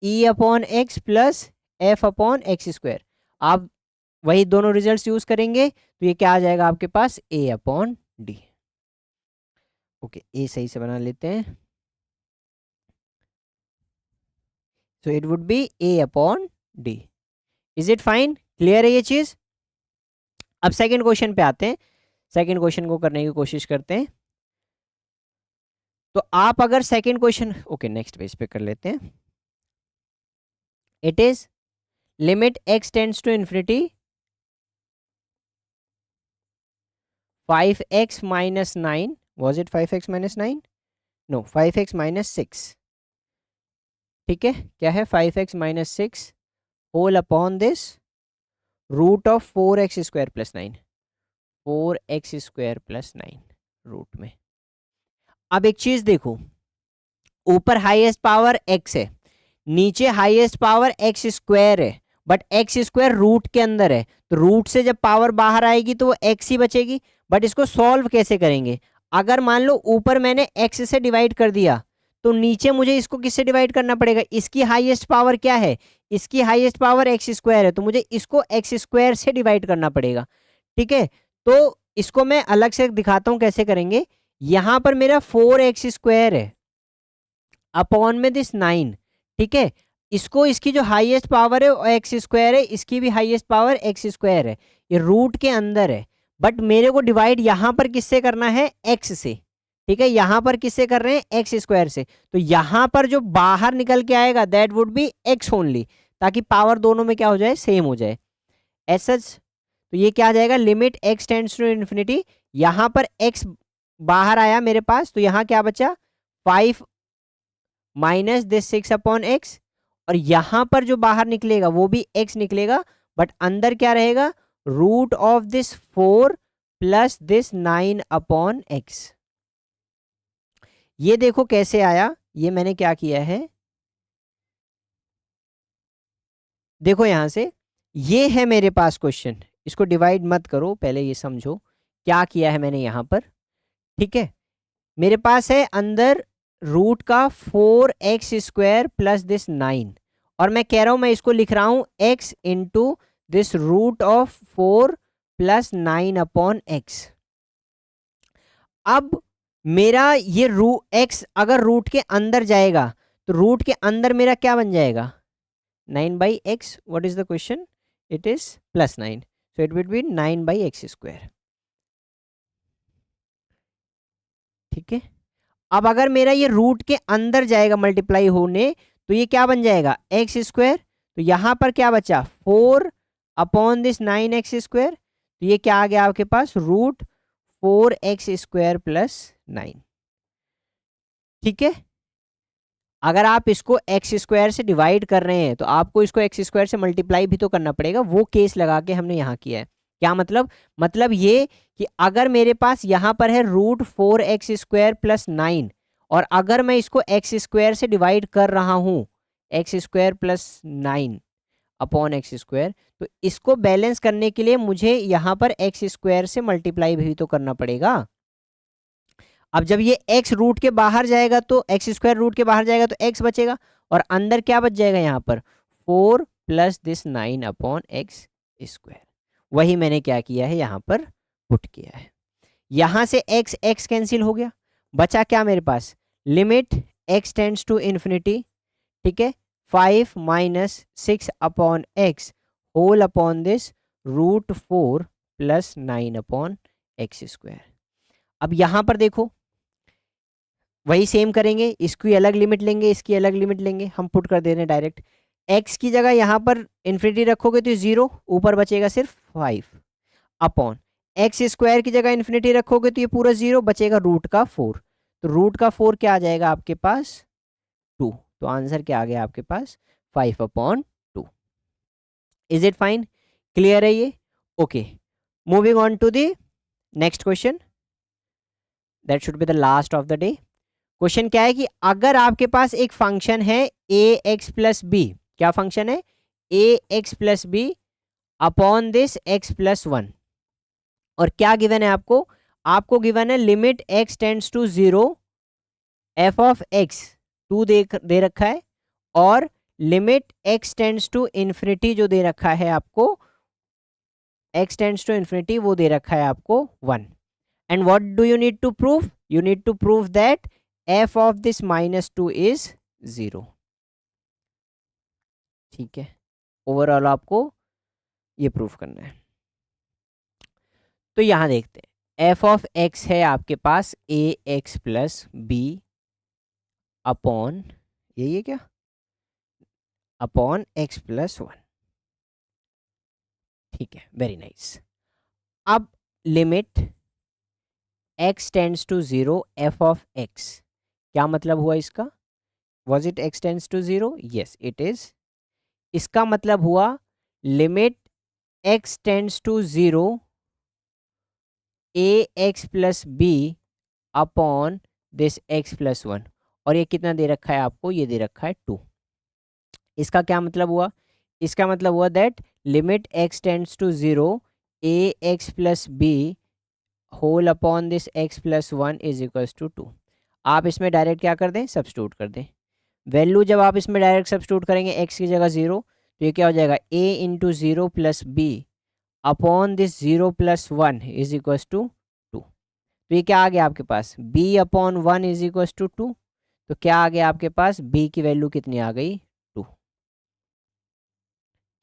e upon x plus f upon x square. आप वही दोनों results use करेंगे, तो ये क्या आ जाएगा आपके पास, a upon D. Okay, a सही से बना लेते हैं, so it would be a upon d। is it fine? Clear है ये चीज? अब सेकंड क्वेश्चन पे आते हैं, सेकंड क्वेश्चन को करने की कोशिश करते हैं। तो आप अगर second question, okay next page पे कर लेते हैं। It is limit x tends to infinity 5x minus 9, was it 5x minus 9? no, 5x minus 6। ठीक है, क्या है, 5x minus 6 whole upon this root of 4x square plus 9, 4x square plus 9 root में। अब एक चीज देखो, ऊपर हाईएस्ट पावर x है, नीचे हाईएस्ट पावर x स्क्वायर है, बट x स्क्वायर रूट के अंदर है, तो रूट से जब पावर बाहर आएगी तो वो x ही बचेगी। बट इसको सॉल्व कैसे करेंगे, अगर मान लो ऊपर मैंने x से डिवाइड कर दिया, तो नीचे मुझे इसको किससे डिवाइड करना पड़ेगा, इसकी हाईएस्ट पावर क्या है, इसकी हाईएस्ट पावर एक्स स्क्वायर है, तो मुझे इसको एक्स स्क्वायर से डिवाइड करना पड़ेगा। ठीक है, तो इसको मैं अलग से दिखाता हूं कैसे करेंगे। यहां पर मेरा 4x स्क्वायर है अपॉन में दिस 9। ठीक है, इसको इसकी जो हाईएस्ट पावर है वो एक्स स्क्वायर है, इसकी भी हाईएस्ट पावर एक्स स्क्वायर है, ये रूट के अंदर है। बट मेरे को डिवाइड यहां पर किससे करना है, x से, ठीक है, यहां पर किससे कर रहे हैं, एक्स स्क्वायर से। तो यहां पर जो बाहर निकल के आएगा that would be x only, ताकि पावर दोनों में क्या हो जाए, सेम हो जाए एज सच। तो ये क्या आ जाएगा, limit x tends to infinity, यहां पर x बाहर आया मेरे पास, तो यहां क्या बचा, 5 माइनस दिस 6/x, और यहां पर जो बाहर निकलेगा वो भी x निकलेगा, बट अंदर क्या रहेगा, root of this 4 plus this 9/x। ये देखो कैसे आया, ये मैंने क्या किया है, देखो यहां से, ये है मेरे पास क्वेश्चन, इसको डिवाइड मत करो, पहले ये समझो क्या किया है मैंने यहां पर, ठीक है। मेरे पास है अंदर रूट का 4x² प्लस दिस 9, और मैं कह रहा हूं, मैं इसको लिख रहा हूं x into this root of 4 plus 9/x। अब मेरा ये x अगर रूट के अंदर जाएगा, तो रूट के अंदर मेरा क्या बन जाएगा, 9/x, what is the question, it is +9, so it would be 9/x², ठीक है। अब अगर मेरा ये रूट के अंदर जाएगा मल्टीप्लाई होने, तो ये क्या बन जाएगा, x², तो यहां पर क्या बचा, 4/दिस 9x², तो ये क्या आ गया आपके पास, रूट 4x² प्लस 9, ठीक है। अगर आप इसको x² से डिवाइड कर रहे हैं, तो आपको इसको x² से मल्टीप्लाई भी तो करना पड़ेगा, वो केस लगा के हमने यहाँ किया है। क्या मतलब ये कि अगर मेरे पास यहाँ पर है रूट 4x² प्लस 9, और अगर मैं इसको x² से डिवाइड कर रहा हूँ, x² प्लस 9/x², तो इसको बैलेंस करने के लिए मुझे यहाँ पर x² से मल्टीप्लाई भी तो करना पड़ेगा। अब जब ये x रूट के बाहर जाएगा, तो x² रूट के बाहर जाएगा, तो x बचेगा, और अंदर क्या बच जाएगा, यहाँ पर 4 प्लस दिस 9/x²। वही मैंने क्या किया है, यहाँ पर पुट किया है। यहां से x कैंसिल हो गया, बचा क्या मेरे पास, limit x tends to infinity, ठीक है, 5 minus 6/x whole upon this root 4 plus 9/x²। अब यहां पर देखो, वही सेम करेंगे, इसकी अलग लिमिट लेंगे, इसकी अलग लिमिट लेंगे, हम पुट कर दे रहे हैं डायरेक्ट। x की जगह यहाँ पर इन्फिनिटी रखोगे तो 0, ऊपर बचेगा सिर्फ 5 अपॉन x² की जगह इन्फिनिटी रखोगे तो ये पूरा 0, बचेगा रूट का 4, तो रूट का 4 क्या आ जाएगा आपके पास, 2, तो आंसर क्या आ गया आपके पास, 5/2। इज इट फाइन, क्लियर है ये, okay. Moving on to the next question, that should be the last of the day. Question क्या है कि अगर आपके पास एक फंक्शन है ax प्लस बी, क्या फंक्शन है, ax plus b upon this x plus 1, और क्या गिवन है आपको गिवन है limit x tends to 0 f of x 2 दे रखा है, और limit x tends to infinity जो दे रखा है आपको, x टेंड्स टू इन्फिनिटी वो दे रखा है आपको 1। And what do you need to prove, you need to prove that f of this -2 is 0, ठीक है। ओवरऑल आपको ये प्रूफ करना है। तो यहां देखते हैं, f ऑफ x है आपके पास ax प्लस बी अपॉन, यही है क्या, अपॉन x प्लस 1, ठीक है, वेरी नाइस। अब limit x tends to 0 f of x, क्या मतलब हुआ इसका, was it x tends to 0, yes it is. इसका मतलब हुआ limit x tends to 0 ax plus b upon this x plus 1, और ये कितना दे रखा है आपको, ये दे रखा है 2। इसका क्या मतलब हुआ, इसका मतलब हुआ that limit x tends to 0 ax plus b whole upon this x plus 1 is equals to 2। आप इसमें डायरेक्ट क्या कर दें, सब्स्टिट्यूट कर दें वैल्यू। जब आप इसमें डायरेक्ट सब्स्टिट्यूट करेंगे x की जगह 0, तो ये क्या हो जाएगा, a into 0 plus b upon this 0 plus 1 is equals to 2। तो ये क्या आ गया आपके पास, b upon 1 is equals to 2, तो क्या आ गया आपके पास, b की वैल्यू कितनी आ गई, 2,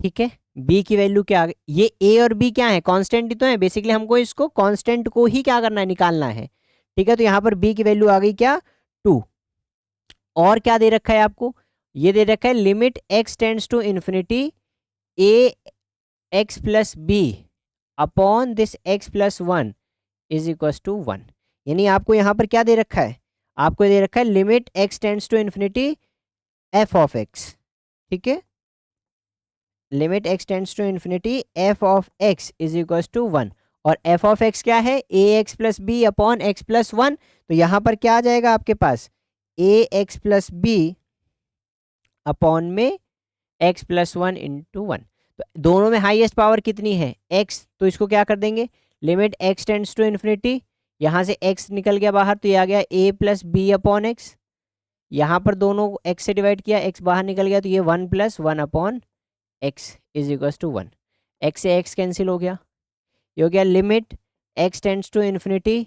ठीक है। बी की वैल्यू क्या आ गई, ये ए और बी क्या है, कांस्टेंट ही तो है, बेसिकली हमको इसको कांस्टेंट को ही क्या करना है, निकालना है। ठीक है, तो यहाँ पर बी की वैल्यू आ गई क्या, 2। और क्या दे रखा है आपको, ये दे रखा है limit x tends to infinity a x plus b upon this x plus 1 is equal to 1। यानी आपको यहाँ पर क्या दे रखा है, आपको दे रखा है limit x tends to infinity f of x. ठीक है, limit x tends to infinity f of x is equal to 1। और एफ ऑफ एक्स क्या है, a x plus b upon x plus 1। तो यहाँ पर क्या आ जाएगा आपके पास, a x plus b upon में एक्स प्लस 1 इंटू 1। तो दोनों में हाईएस्ट पावर कितनी है, एक्स, तो इसको क्या कर देंगे, limit x tends to infinity, यहाँ से एक्स निकल गया बाहर तो ये आ गया ए प्लस बी अपॉन एक्स, यहाँ पर दोनों एक्स से डिवाइड किया, एक्स बाहर निकल गया तो ये 1 plus 1 upon x is equal to 1। X से एक्स कैंसिल हो गया, ये हो गया limit x tends to infinity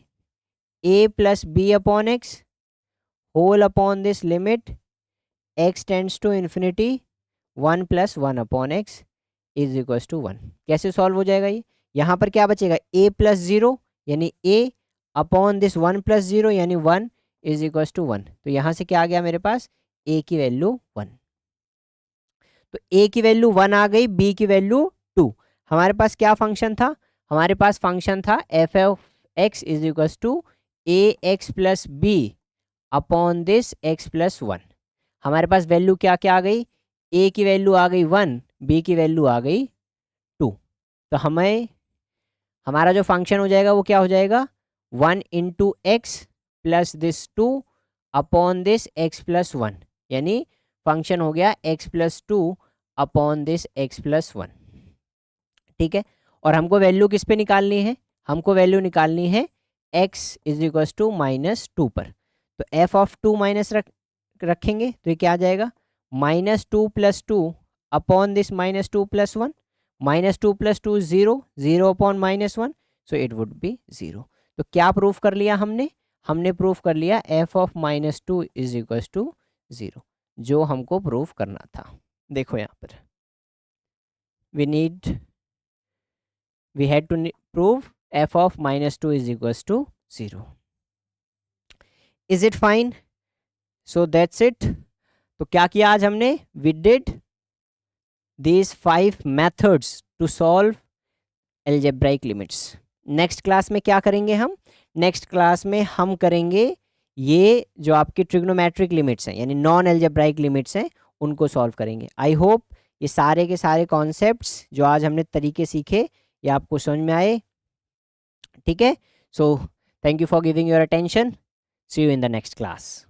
a plus b upon x whole upon this limit x tends to infinity 1 plus 1 upon x is equal to 1। कैसे solve हो जाएगा ये, यहाँ पर क्या बचेगा, ए प्लस 0 यानी ए अपॉन दिस 1 प्लस 0 यानी 1 इज इक्वल टू 1। तो यहाँ से क्या आ गया मेरे पास, ए की वैल्यू 1। तो ए की वैल्यू 1 आ गई, बी की वैल्यू 2। हमारे पास क्या फंक्शन था, हमारे पास फंक्शन था f of x is equal to a x plus b upon this x plus 1। हमारे पास वैल्यू क्या क्या आ गई, ए की वैल्यू आ गई 1, बी की वैल्यू आ गई 2। तो हमें हमारा जो फंक्शन हो जाएगा वो क्या हो जाएगा, 1 into x plus this 2 upon this x plus 1। यानी फंक्शन हो गया x plus 2 upon this x plus 1। ठीक है, और हमको वैल्यू किस पे निकालनी है, हमको वैल्यू निकालनी है x इज इक्वल टू -2 पर। तो f ऑफ 2 माइनस रखेंगे तो ये क्या आ जाएगा, -2 plus 2 upon this -2 plus 1, -2 plus 2 0, 0 upon -1, so it would be 0। तो क्या प्रूफ कर लिया हमने, हमने प्रूफ कर लिया f of -2 is equal to 0, जो हमको प्रूफ करना था। देखो यहाँ पर we had to prove f of -2 is equals to 0. Is it fine? So that's it. तो क्या किया आज हमने, we did these 5 methods to solve algebraic limits. Next class में क्या करेंगे हम, नेक्स्ट क्लास में हम करेंगे ये जो आपकी ट्रिग्नोमेट्रिक लिमिट्स हैं यानी नॉन एल्जेब्राइक लिमिट्स हैं उनको सॉल्व करेंगे। आई होप ये सारे के सारे कॉन्सेप्ट्स जो आज हमने तरीके सीखे ये आपको समझ में आए। ठीक है, so thank you for giving your attention, see you in the next class.